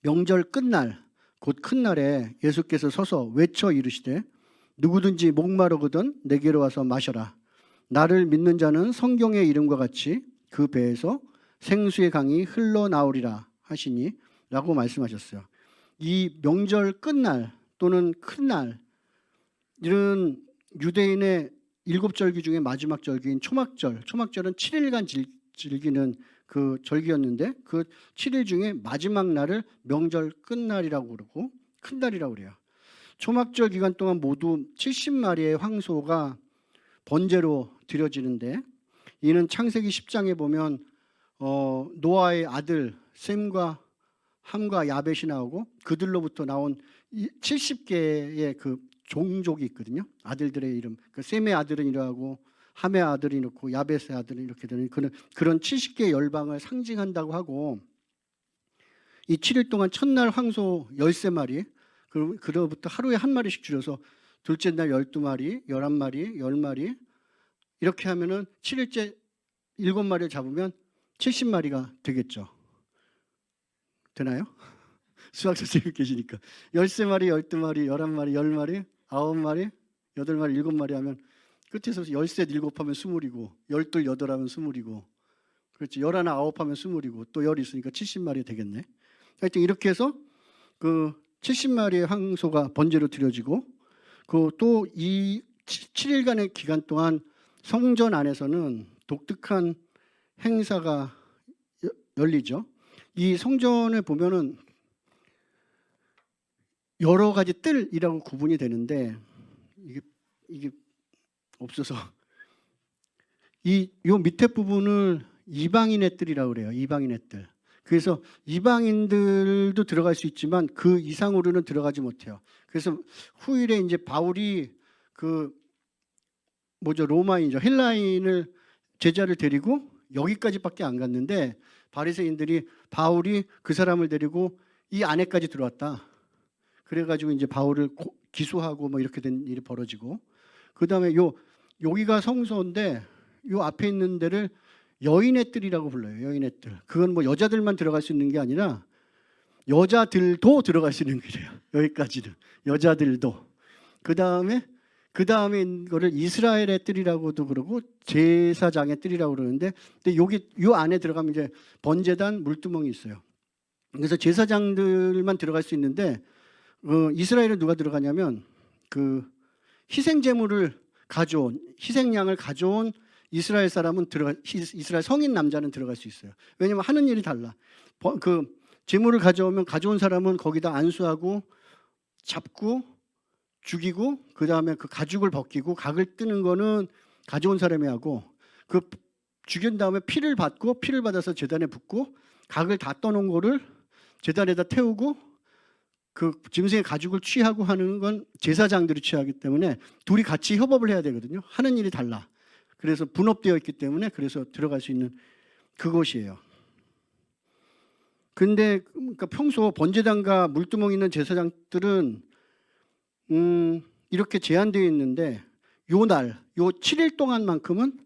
[SPEAKER 1] 명절 끝날 곧 큰 날에 예수께서 서서 외쳐 이르시되 누구든지 목마르거든 내게로 와서 마셔라. 나를 믿는 자는 성경의 이름과 같이 그 배에서 생수의 강이 흘러나오리라 하시니 라고 말씀하셨어요. 이 명절 끝날 또는 큰날, 이런 유대인의 7절기 중에 마지막 절기인 초막절, 초막절은 7일간 즐기는 그 절기였는데 그 7일 중에 마지막 날을 명절 끝날이라고 그러고 큰날이라고 그래요. 초막절 기간 동안 모두 70마리의 황소가 번제로 드려지는데, 이는 창세기 10장에 보면 노아의 아들 셈과 함과 야벳이 나오고 그들로부터 나온 70개의 그 종족이 있거든요. 아들들의 이름. 그 셈의 아들은 이러하고 함의 아들이 이렇고 야벳의 아들은 이렇게 되는 그런 70개의 열방을 상징한다고 하고, 이 7일 동안 첫날 황소 13마리, 그로부터 하루에 한 마리씩 줄여서 둘째 날 12마리, 11마리, 10마리 이렇게 하면은 7일째 7마리를 잡으면 70마리가 되겠죠. 되나요? 수학 선생님 계시니까 13마리, 12마리, 11마리, 10마리, 9마리, 8마리, 7마리 하면 끝에서 13, 7 하면 20이고 12, 8 하면 20이고 그렇지 11, 9 하면 20이고 또 10이 있으니까 70마리 되겠네. 하여튼 이렇게 해서 그 70마리의 황소가 번제로 드려지고 그 또 이 7일간의 기간 동안 성전 안에서는 독특한 행사가 열리죠. 이 성전에 보면은 여러 가지 뜰이라고 구분이 되는데 이게 없어서 요 밑에 부분을 이방인의 뜰이라고 그래요. 이방인의 뜰. 그래서 이방인들도 들어갈 수 있지만 그 이상으로는 들어가지 못해요. 그래서 후일에 이제 바울이 그 로마인이죠. 헬라인을 제자를 데리고 여기까지밖에 안 갔는데 바리새인들이 바울이 그 사람을 데리고 이 안에까지 들어왔다. 그래가지고 이제 바울을 기소하고 뭐 이렇게 된 일이 벌어지고, 그 다음에 여기가 성소인데 요 앞에 있는 데를 여인의 뜰이라고 불러요. 여인의 뜰. 그건 뭐 여자들만 들어갈 수 있는 게 아니라 여자들도 들어갈 수 있는 길이에요. 여기까지는 여자들도. 그 다음에 이거를 이스라엘의 뜰이라고도 그러고 제사장의 뜰이라고 그러는데, 근데 여기 요 안에 들어가면 이제 번제단 물두멍이 있어요. 그래서 제사장들만 들어갈 수 있는데 이스라엘은 누가 들어가냐면 그 희생제물을 가져온 희생양을 가져온 이스라엘 사람은 이스라엘 성인 남자는 들어갈 수 있어요. 왜냐하면 하는 일이 달라. 그 제물을 가져온 사람은 거기다 안수하고 잡고 죽이고 그 다음에 그 가죽을 벗기고 각을 뜨는 거는 가져온 사람이 하고, 그 죽인 다음에 피를 받아서 제단에 붓고 각을 다 떠놓은 거를 제단에다 태우고 그 짐승의 가죽을 취하고 하는 건 제사장들이 취하기 때문에 둘이 같이 협업을 해야 되거든요. 하는 일이 달라. 그래서 분업되어 있기 때문에 그래서 들어갈 수 있는 그곳이에요. 근데 그러니까 평소 번제단과 물두멍 있는 제사장들은 이렇게 제한되어 있는데 요 7일 동안만큼은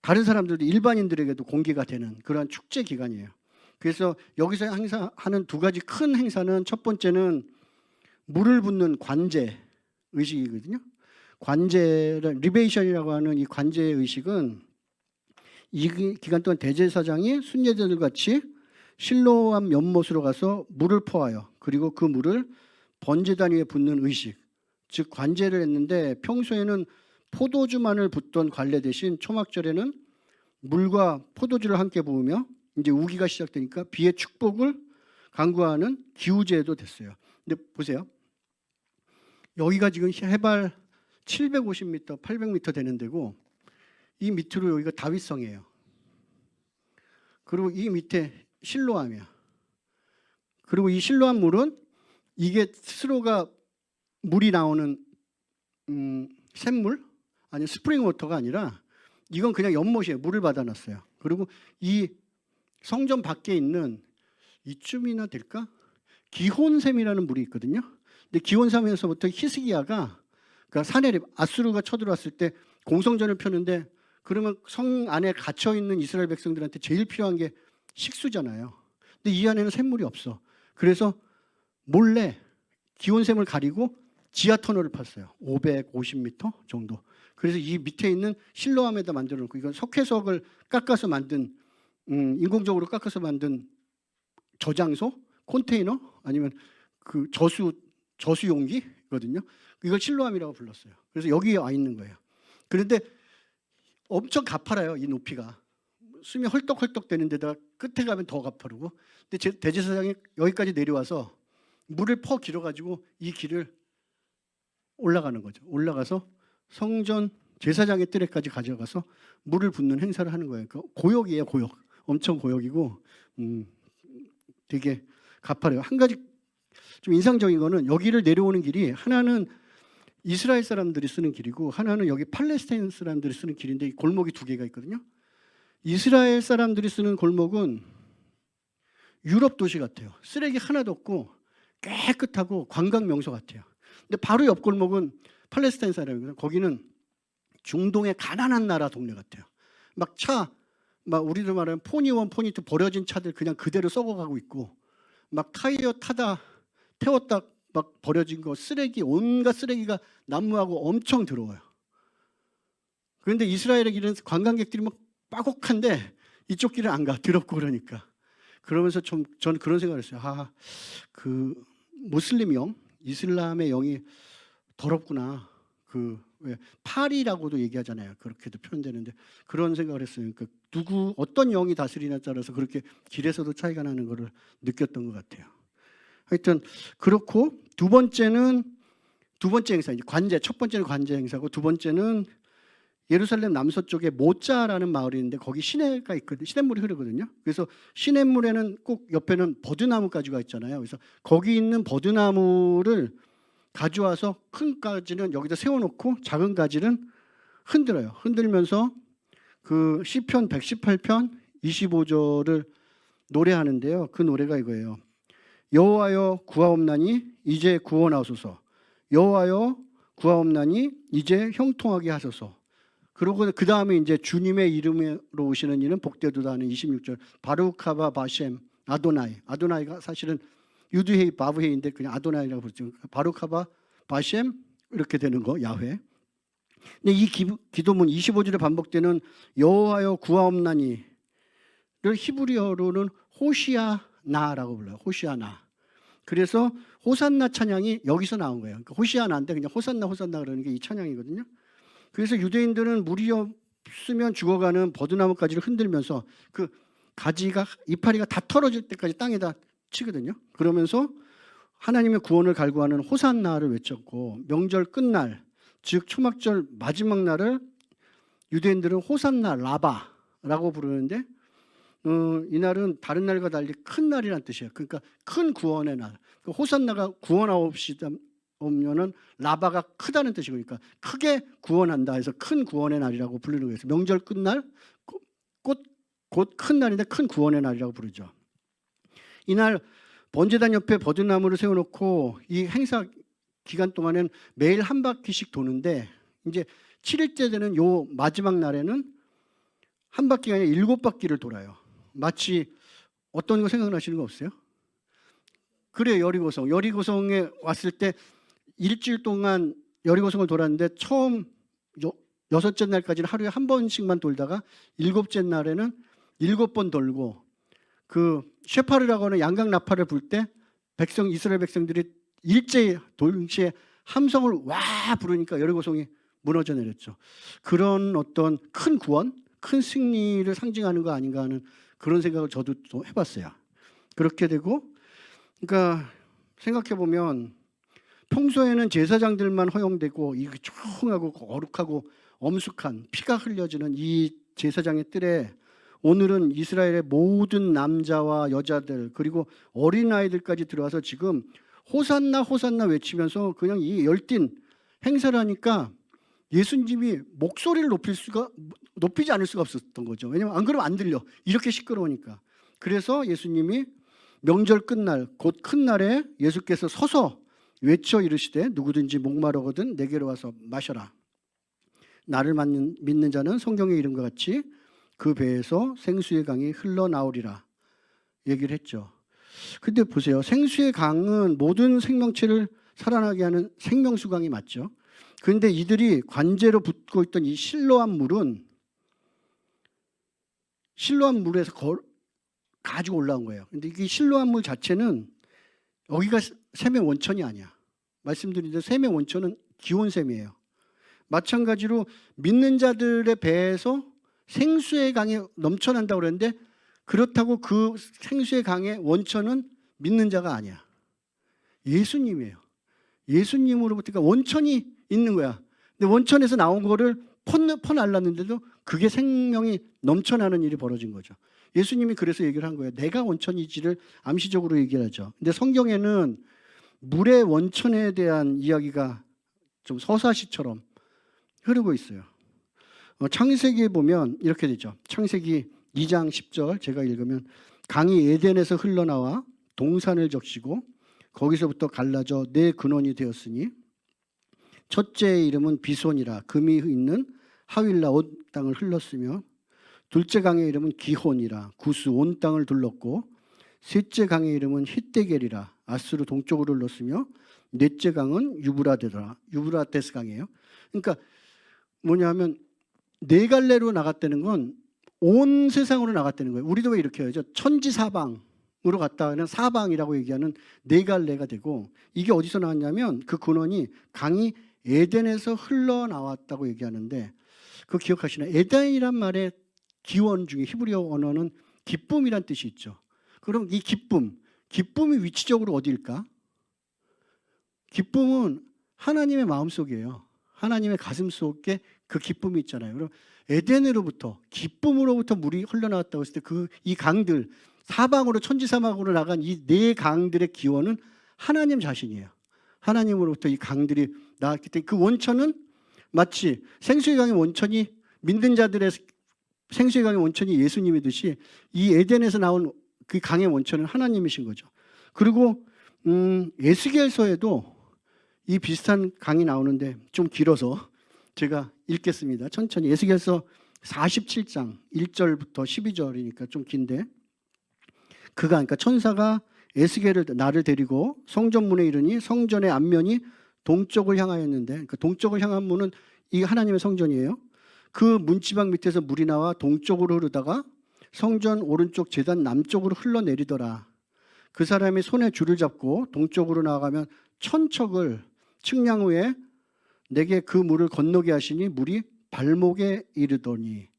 [SPEAKER 1] 다른 사람들도 일반인들에게도 공개가 되는 그러한 축제 기간이에요. 그래서 여기서 항상 하는 두 가지 큰 행사는, 첫 번째는 물을 붓는 관제 의식이거든요. 관제를 리베이션이라고 하는 이 관제 의식은 이 기간 동안 대제사장이 순례자들 같이 실로암 연못으로 가서 물을 퍼와요. 그리고 그 물을 번제단 위에 붓는 의식, 즉 관제를 했는데, 평소에는 포도주만을 붓던 관례 대신 초막절에는 물과 포도주를 함께 부으며 이제 우기가 시작되니까 비의 축복을 간구하는 기우제도 됐어요. 근데 보세요. 여기가 지금 해발 750m, 800m 되는 데고 이 밑으로 여기가 다윗성이에요. 그리고 이 밑에 실로암이야. 그리고 이 실로암 물은 이게 스스로가 물이 나오는 샘물 아니 스프링 워터가 아니라 이건 그냥 연못이에요. 물을 받아놨어요. 그리고 이 성전 밖에 있는 이쯤이나 될까? 기혼샘이라는 물이 있거든요. 근데 기혼샘에서부터 히스기야가 그러니까 사내립 아수르가 쳐들어왔을 때 공성전을 펴는데, 그러면 성 안에 갇혀 있는 이스라엘 백성들한테 제일 필요한 게 식수잖아요. 근데 이 안에는 샘물이 없어. 그래서 몰래 기온샘을 가리고 지하 터널을 팠어요. 550m 정도. 그래서 이 밑에 있는 실로암에다 만들어 놓고, 이건 석회석을 깎아서 만든 인공적으로 깎아서 만든 저장소, 컨테이너 아니면 그 저수 용기거든요. 이걸 실로암이라고 불렀어요. 그래서 여기에 와 있는 거예요. 그런데 엄청 가파라요. 이 높이가 숨이 헐떡헐떡 되는 데다가 끝에 가면 더 가파르고. 근데 대제사장이 여기까지 내려와서 물을 퍼 길어가지고 이 길을 올라가는 거죠. 올라가서 성전 제사장의 뜰에까지 가져가서 물을 붓는 행사를 하는 거예요. 고역이에요. 고역. 엄청 고역이고 되게 가파래요. 한 가지 좀 인상적인 거는 여기를 내려오는 길이 하나는 이스라엘 사람들이 쓰는 길이고 하나는 여기 팔레스타인 사람들이 쓰는 길인데, 이 골목이 두 개가 있거든요. 이스라엘 사람들이 쓰는 골목은 유럽 도시 같아요. 쓰레기 하나도 없고 깨끗하고 관광 명소 같아요. 근데 바로 옆 골목은 팔레스타인 사람이거든요. 거기는 중동의 가난한 나라 동네 같아요. 막 우리도 말하면 포니1, 포니2 버려진 차들 그냥 그대로 썩어가고 있고, 막 타이어 태웠다 막 버려진 거 쓰레기, 온갖 쓰레기가 난무하고 엄청 더러워요. 그런데 이스라엘의 길은 관광객들이 막 빠곡한데 이쪽 길은 안 가. 더럽고 그러니까. 그러면서 저는 그런 생각을 했어요. 그 무슬림 영, 이슬람의 영이 더럽구나. 그 왜 파리라고도 얘기하잖아요. 그렇게도 표현되는데 그런 생각을 했어요. 그러니까 누구 어떤 영이 다스리냐에 따라서 그렇게 길에서도 차이가 나는 것을 느꼈던 것 같아요. 하여튼 그렇고 두 번째 행사 이제 관제, 첫 번째는 관제 행사고 두 번째는 예루살렘 남서쪽에 모짜라는 마을이 있는데 거기 시내가 있거든요. 시냇물이 흐르거든요. 그래서 시냇물에는 꼭 옆에는 버드나무 가지가 있잖아요. 그래서 거기 있는 버드나무를 가져와서 큰 가지는 여기다 세워놓고 작은 가지는 흔들어요. 흔들면서 그 시편 118편 25절을 노래하는데요. 그 노래가 이거예요. 여호와여 구하옵나니 이제 구원하소서. 여호와여 구하옵나니 이제 형통하게 하소서. 그리고 그 다음에 이제 주님의 이름으로 오시는 이는 복되도다 하는 26절. 바루카바 바셈 아도나이. 아도나이가 사실은 유드헤이 바브헤이인데 그냥 아도나이라고 부르죠. 바루카바 바셈 이렇게 되는 거 야훼. 근데 이 기도문 25절에 반복되는 여호와여 구하옵나니를 히브리어로는 호시아나라고 불러요. 호시아나. 그래서 호산나 찬양이 여기서 나온 거예요. 그러니까 호시아나인데 그냥 호산나 호산나 그러는 게 이 찬양이거든요. 그래서 유대인들은 물이 없으면 죽어가는 버드나무가지를 흔들면서 그 가지가 이파리가 다 털어질 때까지 땅에다 치거든요. 그러면서 하나님의 구원을 갈구하는 호산나를 외쳤고 명절 끝날 즉 초막절 마지막 날을 유대인들은 호산나 라바라고 부르는데 이날은 다른 날과 달리 큰 날이라는 뜻이에요. 그러니까 큰 구원의 날. 호산나가 구원하옵시다면은 라바가 크다는 뜻이고 그러니까 크게 구원한다 해서 큰 구원의 날이라고 부르는 거예요. 명절 끝날 곧 큰 날인데 큰 구원의 날이라고 부르죠. 이날 번제단 옆에 버드나무를 세워놓고 이 행사 기간 동안은 매일 한 바퀴씩 도는데 이제 7일째 되는 요 마지막 날에는 한 바퀴가 아니라 7바퀴를 돌아요. 마치 어떤 거 생각나시는 거 없어요? 그래요. 여리고성에 왔을 때 일주일 동안 여리고성을 돌았는데 처음 여섯째 날까지는 하루에 한 번씩만 돌다가 일곱째 날에는 7번 돌고 그 쉐파르라고 하는 양각 나팔을 불 때 이스라엘 백성들이 일제히 동시에 함성을 와 부르니까 여리고성이 무너져 내렸죠. 그런 어떤 큰 구원, 큰 승리를 상징하는 거 아닌가 하는 그런 생각을 저도 좀 해봤어요. 그렇게 되고 그러니까 생각해 보면 평소에는 제사장들만 허용되고 이게 조용하고 거룩하고 엄숙한 피가 흘려지는 이 제사장의 뜰에 오늘은 이스라엘의 모든 남자와 여자들 그리고 어린아이들까지 들어와서 지금 호산나 호산나 외치면서 그냥 이 열띤 행사를 하니까 예수님이 목소리를 높이지 않을 수가 없었던 거죠. 왜냐하면 안 그러면 안 들려. 이렇게 시끄러우니까. 그래서 예수님이 명절 끝날 곧 큰 날에 예수께서 서서 외쳐 이르시되 누구든지 목마르거든 내게로 와서 마셔라. 나를 믿는 자는 성경의 이름과 같이 그 배에서 생수의 강이 흘러나오리라 얘기를 했죠. 근데 보세요. 생수의 강은 모든 생명체를 살아나게 하는 생명수강이 맞죠. 그런데 이들이 관제로 붓고 있던 이 실로암 물에서 가지고 올라온 거예요. 근데 이 실로암 물 자체는 여기가 샘의 원천이 아니야. 말씀드린 대로 샘의 원천은 기온샘이에요. 마찬가지로 믿는 자들의 배에서 생수의 강이 넘쳐난다고 그랬는데 그렇다고 그 생수의 강의 원천은 믿는 자가 아니야. 예수님이에요. 예수님으로부터 그러니까 원천이 있는 거야. 근데 원천에서 나온 거를 퍼날랐는데도 그게 생명이 넘쳐나는 일이 벌어진 거죠. 예수님이 그래서 얘기를 한 거예요. 내가 원천이지를 암시적으로 얘기를 하죠. 근데 성경에는 물의 원천에 대한 이야기가 좀 서사시처럼 흐르고 있어요. 창세기에 보면 이렇게 되죠. 창세기 2장 10절 제가 읽으면 강이 에덴에서 흘러나와 동산을 적시고 거기서부터 갈라져 네 근원이 되었으니 첫째의 이름은 비손이라 금이 있는 하윌라 온 땅을 흘렀으며 둘째 강의 이름은 기혼이라 구스 온 땅을 둘렀고 셋째 강의 이름은 히데겔이라 아스루 동쪽으로 흘렀으며 넷째 강은 유브라데스 강이에요. 그러니까 뭐냐면 네 갈래로 나갔다는 건 온 세상으로 나갔다는 거예요. 우리도 왜 이렇게 하죠? 천지사방 갔다가는 사방이라고 얘기하는 네 갈래가 되고, 이게 어디서 나왔냐면 그 근원이 강이 에덴에서 흘러나왔다고 얘기하는데, 그거 기억하시나요? 에덴이란 말의 기원 중에 히브리어 언어는 기쁨이란 뜻이 있죠. 그럼 이 기쁨이 위치적으로 어디일까? 기쁨은 하나님의 마음속이에요. 하나님의 가슴 속에 그 기쁨이 있잖아요. 그럼 에덴으로부터, 기쁨으로부터 물이 흘러나왔다고 했을 때 이 강들, 사방으로 천지사막으로 나간 이 네 강들의 기원은 하나님 자신이에요. 하나님으로부터 이 강들이 나왔기 때문에 그 원천은 마치 생수의 강의 원천이, 믿는 자들의 생수의 강의 원천이 예수님이듯이 이 에덴에서 나온 그 강의 원천은 하나님이신 거죠. 그리고 에스겔서에도 이 비슷한 강이 나오는데 좀 길어서 제가 읽겠습니다. 천천히. 에스겔서 47장 1절부터 12절이니까 좀 긴데, 그러니까 천사가 에스겔을 나를 데리고 성전문에 이르니 성전의 앞면이 동쪽을 향하였는데, 그 동쪽을 향한 문은 이 하나님의 성전이에요. 그 문지방 밑에서 물이 나와 동쪽으로 흐르다가 성전 오른쪽 제단 남쪽으로 흘러내리더라. 그 사람이 손에 줄을 잡고 동쪽으로 나아가면 천척을 측량 후에 내게 그 물을 건너게 하시니 물이 발목에 이르더니,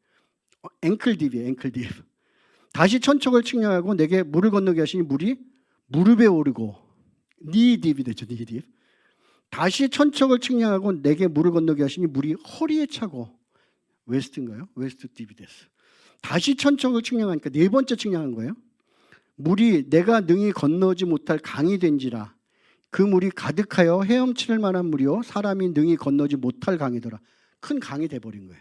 [SPEAKER 1] 앵클딥이에요. 앵클딥. 다시 천척을 측량하고 내게 물을 건너게 하시니 물이 무릎에 오르고, 니딥이 되죠. 니딥. 다시 천척을 측량하고 내게 물을 건너게 하시니 물이 허리에 차고, 웨스트인가요? 웨스트 딥이 됐어. 다시 천척을 측량하니까 네 번째 측량한 거예요. 물이 내가 능히 건너지 못할 강이 된지라. 그 물이 가득하여 헤엄칠 만한 물이요 사람이 능히 건너지 못할 강이더라. 큰 강이 돼버린 거예요.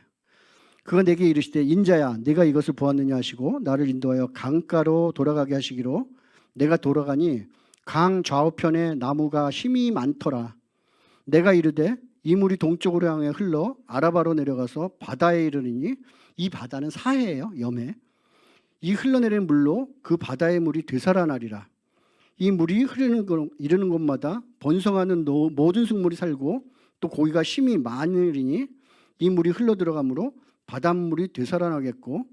[SPEAKER 1] 그가 내게 이르시되 인자야 네가 이것을 보았느냐 하시고 나를 인도하여 강가로 돌아가게 하시기로, 내가 돌아가니 강 좌우편에 나무가 힘이 많더라. 내가 이르되 이 물이 동쪽으로 향해 흘러 아라바로 내려가서 바다에 이르니, 이 바다는 사해예요. 염해. 이 흘러내리는 물로 그 바다의 물이 되살아나리라. 이 물이 이르는 곳마다 번성하는 모든 생물이 살고 또 고기가 힘이 많으리니 이 물이 흘러들어가므로 바닷물이 되살아나겠고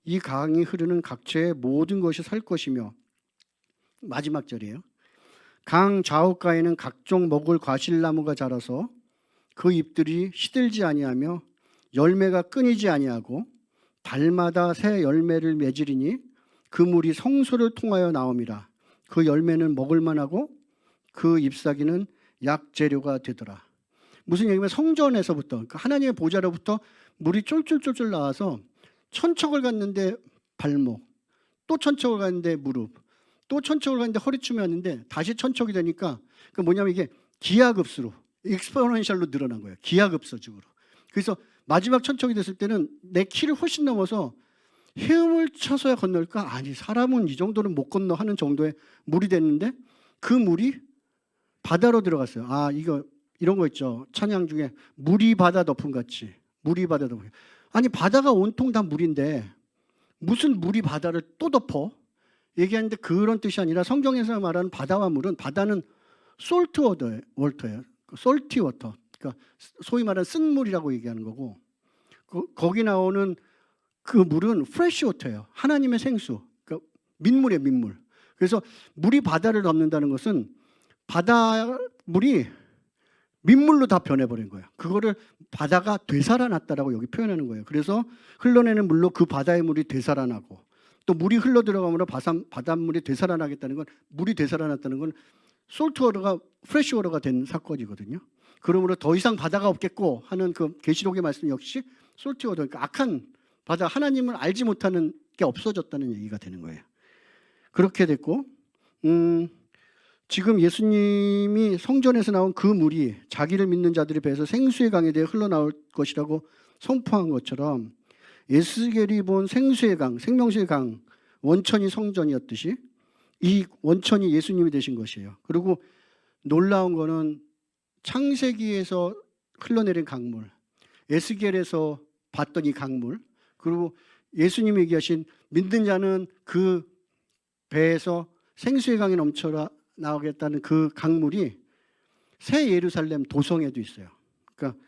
[SPEAKER 1] 이 강이 흐르는 각처의 모든 것이 살 것이며, 마지막 절이에요. 강 좌우가에는 각종 먹을 과실나무가 자라서 그 잎들이 시들지 아니하며 열매가 끊이지 아니하고 달마다 새 열매를 맺으리니 그 물이 성소를 통하여 나옴이라. 그 열매는 먹을 만하고 그 잎사귀는 약재료가 되더라. 무슨 얘기냐면 성전에서부터, 그러니까 하나님의 보좌로부터 물이 쫄쫄쫄쫄 나와서 천척을 갔는데 발목, 또 천척을 갔는데 무릎, 또 천척을 갔는데 허리춤이 왔는데 다시 천척이 되니까, 그 뭐냐면 이게 기하급수로, 익스포넨셜로 늘어난 거예요. 기하급수적으로. 그래서 마지막 천척이 됐을 때는 내 키를 훨씬 넘어서 헤엄을 쳐서야 건널까? 아니, 사람은 이 정도는 못 건너 하는 정도의 물이 됐는데 그 물이 바다로 들어갔어요. 아, 이런 거 있죠. 찬양 중에 물이 바다 덮음 같이. 물이 바다 덮음. 아니, 바다가 온통 다 물인데 무슨 물이 바다를 또 덮어? 얘기하는데 그런 뜻이 아니라 성경에서 말하는 바다와 물은, 바다는 솔트 워터예요. 솔티 워터. 그러니까 소위 말하는 쓴물이라고 얘기하는 거고, 거기 나오는 그 물은 프레시 워터예요. 하나님의 생수. 그러니까 민물이에요, 민물. 그래서 물이 바다를 덮는다는 것은 바닷물이 민물로 다 변해버린 거예요. 그거를 바다가 되살아났다라고 여기 표현하는 거예요. 그래서 흘러내는 물로 그 바다의 물이 되살아나고, 또 물이 흘러들어가므로 바닷물이 되살아나겠다는 건, 물이 되살아났다는 건 솔트워터가 프레시워터가 된 사건이거든요. 그러므로 더 이상 바다가 없겠고 하는 그 계시록의 말씀 역시 솔트워터, 그러니까 악한 바다, 하나님을 알지 못하는 게 없어졌다는 얘기가 되는 거예요. 그렇게 됐고, 지금 예수님이 성전에서 나온 그 물이 자기를 믿는 자들의 배에서 생수의 강에 대해 흘러나올 것이라고 선포한 것처럼, 에스겔이 본 생수의 강, 생명수의 강, 원천이 성전이었듯이 이 원천이 예수님이 되신 것이에요. 그리고 놀라운 거는 창세기에서 흘러내린 강물, 에스겔에서 봤던 이 강물, 그리고 예수님이 얘기하신 믿는 자는 그 배에서 생수의 강이 넘쳐 나오겠다는 그 강물이 새 예루살렘 도성에도 있어요. 그러니까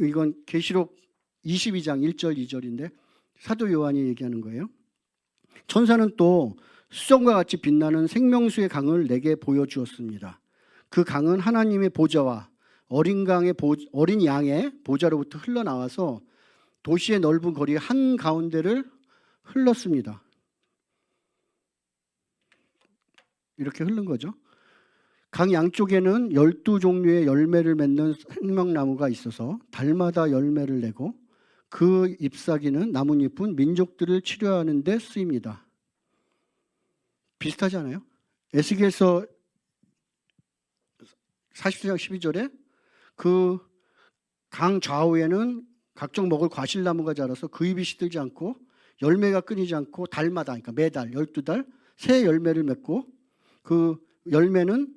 [SPEAKER 1] 이건 계시록 22장 1절 2절인데 사도 요한이 얘기하는 거예요. 천사는 또 수정과 같이 빛나는 생명수의 강을 내게 보여주었습니다. 그 강은 하나님의 보좌와 어린 양의 보좌로부터 흘러나와서 도시의 넓은 거리 한가운데를 흘렀습니다. 이렇게 흐른 거죠. 강 양쪽에는 12종류의 열매를 맺는 생명나무가 있어서 달마다 열매를 내고 그 잎사귀는 나뭇잎은 민족들을 치료하는 데 쓰입니다. 비슷하지 않아요? 에스겔서 40장 12절에 그 강 좌우에는 각종 먹을 과실나무가 자라서 그 잎이 시들지 않고 열매가 끊이지 않고 달마다, 그러니까 매달 12달 새 열매를 맺고 그 열매는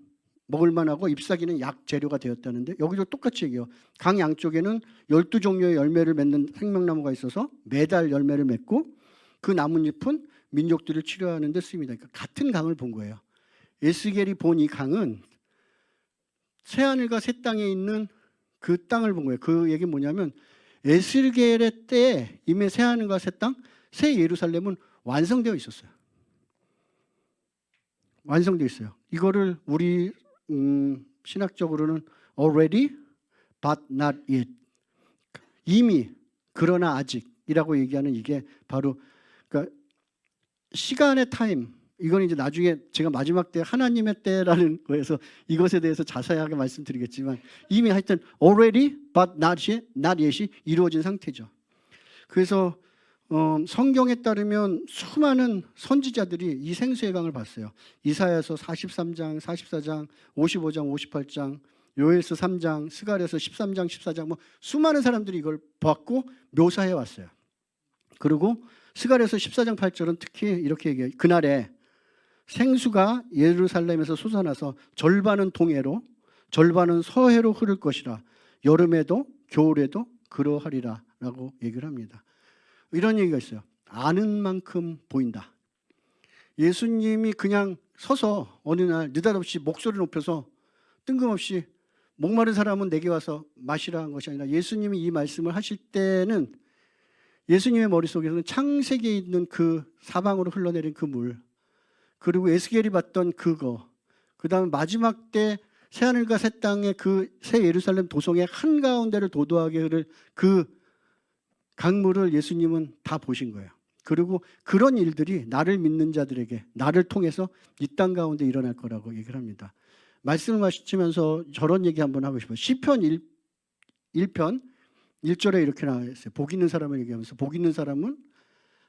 [SPEAKER 1] 먹을 만하고 잎사귀는 약 재료가 되었다는데, 여기도 똑같이 얘기해요. 강 양쪽에는 12종류의 열매를 맺는 생명나무가 있어서 매달 열매를 맺고 그 나뭇잎은 민족들을 치료하는 데 쓰입니다. 그러니까 같은 강을 본 거예요. 에스겔이 본 이 강은 새하늘과 새 땅에 있는 그 땅을 본 거예요. 그 얘기는 뭐냐면 에스겔의 때에 이미 새하늘과 새 땅, 새 예루살렘은 완성되어 있었어요. 완성되어 있어요. 이거를 우리 신학적으로는 already but not yet, 이미 그러나 아직이라고 얘기하는, 이게 바로 그러니까 시간의 타임, 이건 이제 나중에 제가 마지막 때 하나님의 때라는 거에서 이것에 대해서 자세하게 말씀드리겠지만 이미 하여튼 already but not yet이 이루어진 상태죠. 그래서 성경에 따르면 수많은 선지자들이 이 생수의 강을 봤어요. 이사야서 43장, 44장, 55장, 58장, 요엘서 3장, 스가랴서 13장, 14장, 뭐 수많은 사람들이 이걸 봤고 묘사해 왔어요. 그리고 스가랴서 14장 8절은 특히 이렇게 얘기해요. 그날에 생수가 예루살렘에서 솟아나서 절반은 동해로 절반은 서해로 흐를 것이라. 여름에도 겨울에도 그러하리라 라고 얘기를 합니다. 이런 얘기가 있어요. 아는 만큼 보인다. 예수님이 그냥 서서 어느 날 느닷없이 목소리 높여서 뜬금없이 목마른 사람은 내게 와서 마시라 한 것이 아니라, 예수님이 이 말씀을 하실 때는 예수님의 머릿속에서는 창세기에 있는 그 사방으로 흘러내린 그 물, 그리고 에스겔이 봤던 그거, 그 다음에 마지막 때 새하늘과 새 땅의 그 새 예루살렘 도성의 한가운데를 도도하게 흐를 그 강물을 예수님은 다 보신 거예요. 그리고 그런 일들이 나를 믿는 자들에게, 나를 통해서 이 땅 가운데 일어날 거라고 얘기를 합니다. 말씀을 마치면서 저런 얘기 한번 하고 싶어요. 시편 1편 1절에 이렇게 나와 있어요. 복 있는 사람을 얘기하면서, 복 있는 사람은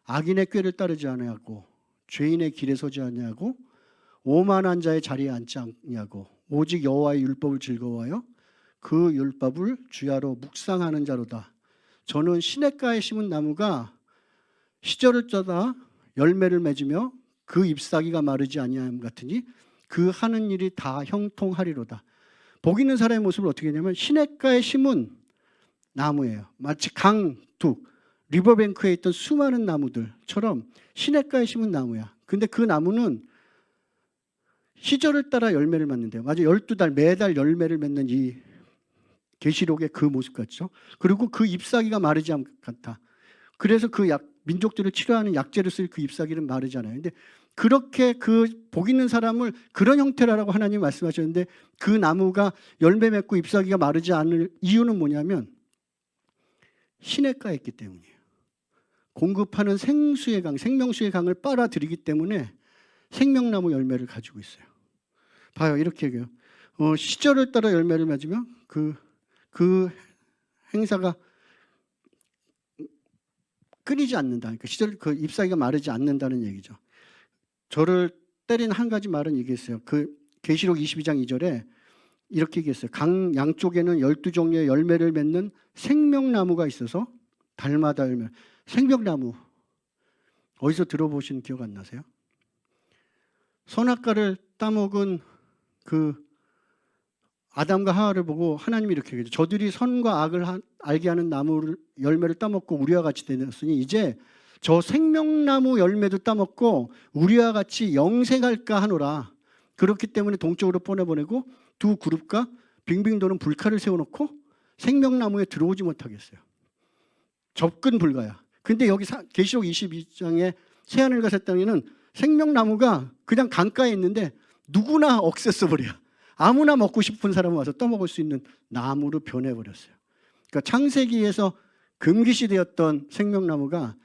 [SPEAKER 1] 악인의 꾀를 따르지 아니하고 죄인의 길에 서지 아니하고 오만한 자의 자리에 앉지 않냐고, 오직 여호와의 율법을 즐거워하여 그 율법을 주야로 묵상하는 자로다. 저는 시냇가에 심은 나무가 시절을 따라 열매를 맺으며 그 잎사귀가 마르지 아니함 같으니 그 하는 일이 다 형통하리로다. 복 있는 사람의 모습을 어떻게 했냐면 시냇가에 심은 나무예요. 마치 강둑, 리버뱅크에 있던 수많은 나무들처럼 시냇가에 심은 나무야. 근데 그 나무는 시절을 따라 열매를 맺는데요. 맞아요. 12달 매달 열매를 맺는 이 계시록의 그 모습 같죠. 그리고 그 잎사귀가 마르지 않다. 그래서 그 민족들을 치료하는 약재를 쓸 그 잎사귀는 마르잖아요. 근데 그렇게 그 복 있는 사람을 그런 형태라고 하나님 말씀하셨는데, 그 나무가 열매 맺고 잎사귀가 마르지 않을 이유는 뭐냐면 시냇가에 있기 때문이에요. 공급하는 생수의 강, 생명수의 강을 빨아들이기 때문에 생명나무 열매를 가지고 있어요. 봐요. 이렇게 얘기해요. 시절을 따라 열매를 맺으면 그 행사가 끊이지 않는다. 그러니까 시절 그 잎사귀가 마르지 않는다는 얘기죠. 저를 때린 한 가지 말은 이게 있어요. 그 계시록 22장 2절에 이렇게 얘기했어요. 강 양쪽에는 12종류의 열매를 맺는 생명나무가 있어서 달마다 열매. 생명나무 어디서 들어보신 기억 안 나세요? 선악과를 따먹은 그 아담과 하와를 보고 하나님이 이렇게 얘기했죠. 저들이 선과 악을 알게 하는 나무를 열매를 따먹고 우리와 같이 되었으니 이제 저 생명나무 열매도 따먹고 우리와 같이 영생할까 하노라. 그렇기 때문에 동쪽으로 보내보내고 두 그룹과 빙빙 도는 불칼을 세워놓고 생명나무에 들어오지 못하겠어요. 접근 불가야. 근데 여기 계시록 22장에 새하늘과 새 땅에는 생명나무가 그냥 강가에 있는데 누구나 억세서 버려. 아무나 먹고 싶은 사람은 와서 떠먹을 수 있는 나무로 변해버렸어요. 그러니까 창세기에서 금기시되었던 생명나무가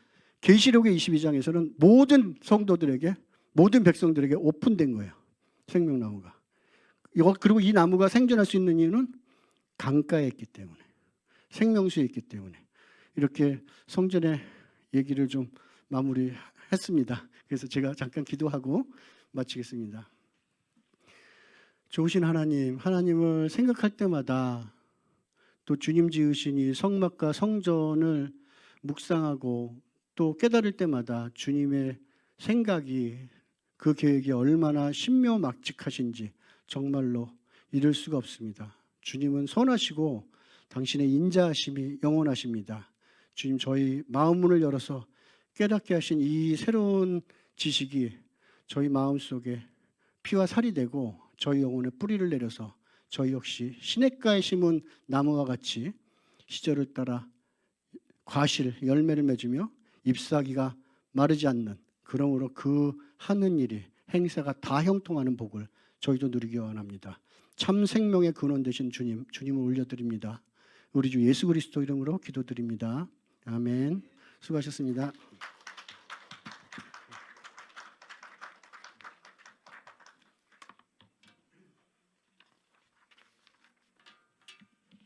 [SPEAKER 1] 계시록의 22장에서는 모든 성도들에게, 모든 백성들에게 오픈된 거예요. 생명나무가. 그리고 이 나무가 생존할 수 있는 이유는 강가에 있기 때문에, 생명수에 있기 때문에. 이렇게 성전의 얘기를 좀 마무리했습니다. 그래서 제가 잠깐 기도하고 마치겠습니다. 좋으신 하나님, 하나님을 생각할 때마다 또 주님 지으신 이 성막과 성전을 묵상하고 또 깨달을 때마다 주님의 생각이, 그 계획이 얼마나 신묘막직하신지 정말로 이룰 수가 없습니다. 주님은 선하시고 당신의 인자하심이 영원하십니다. 주님, 저희 마음 문을 열어서 깨닫게 하신 이 새로운 지식이 저희 마음속에 피와 살이 되고 저희 영혼에 뿌리를 내려서 저희 역시 시냇가에 심은 나무와 같이 시절을 따라 과실, 열매를 맺으며 잎사귀가 마르지 않는, 그러므로 그 하는 일이, 행사가 다 형통하는 복을 저희도 누리기 원합니다. 참 생명의 근원 되신 주님, 주님을 올려드립니다. 우리 주 예수 그리스도 이름으로 기도드립니다. 아멘. 수고하셨습니다.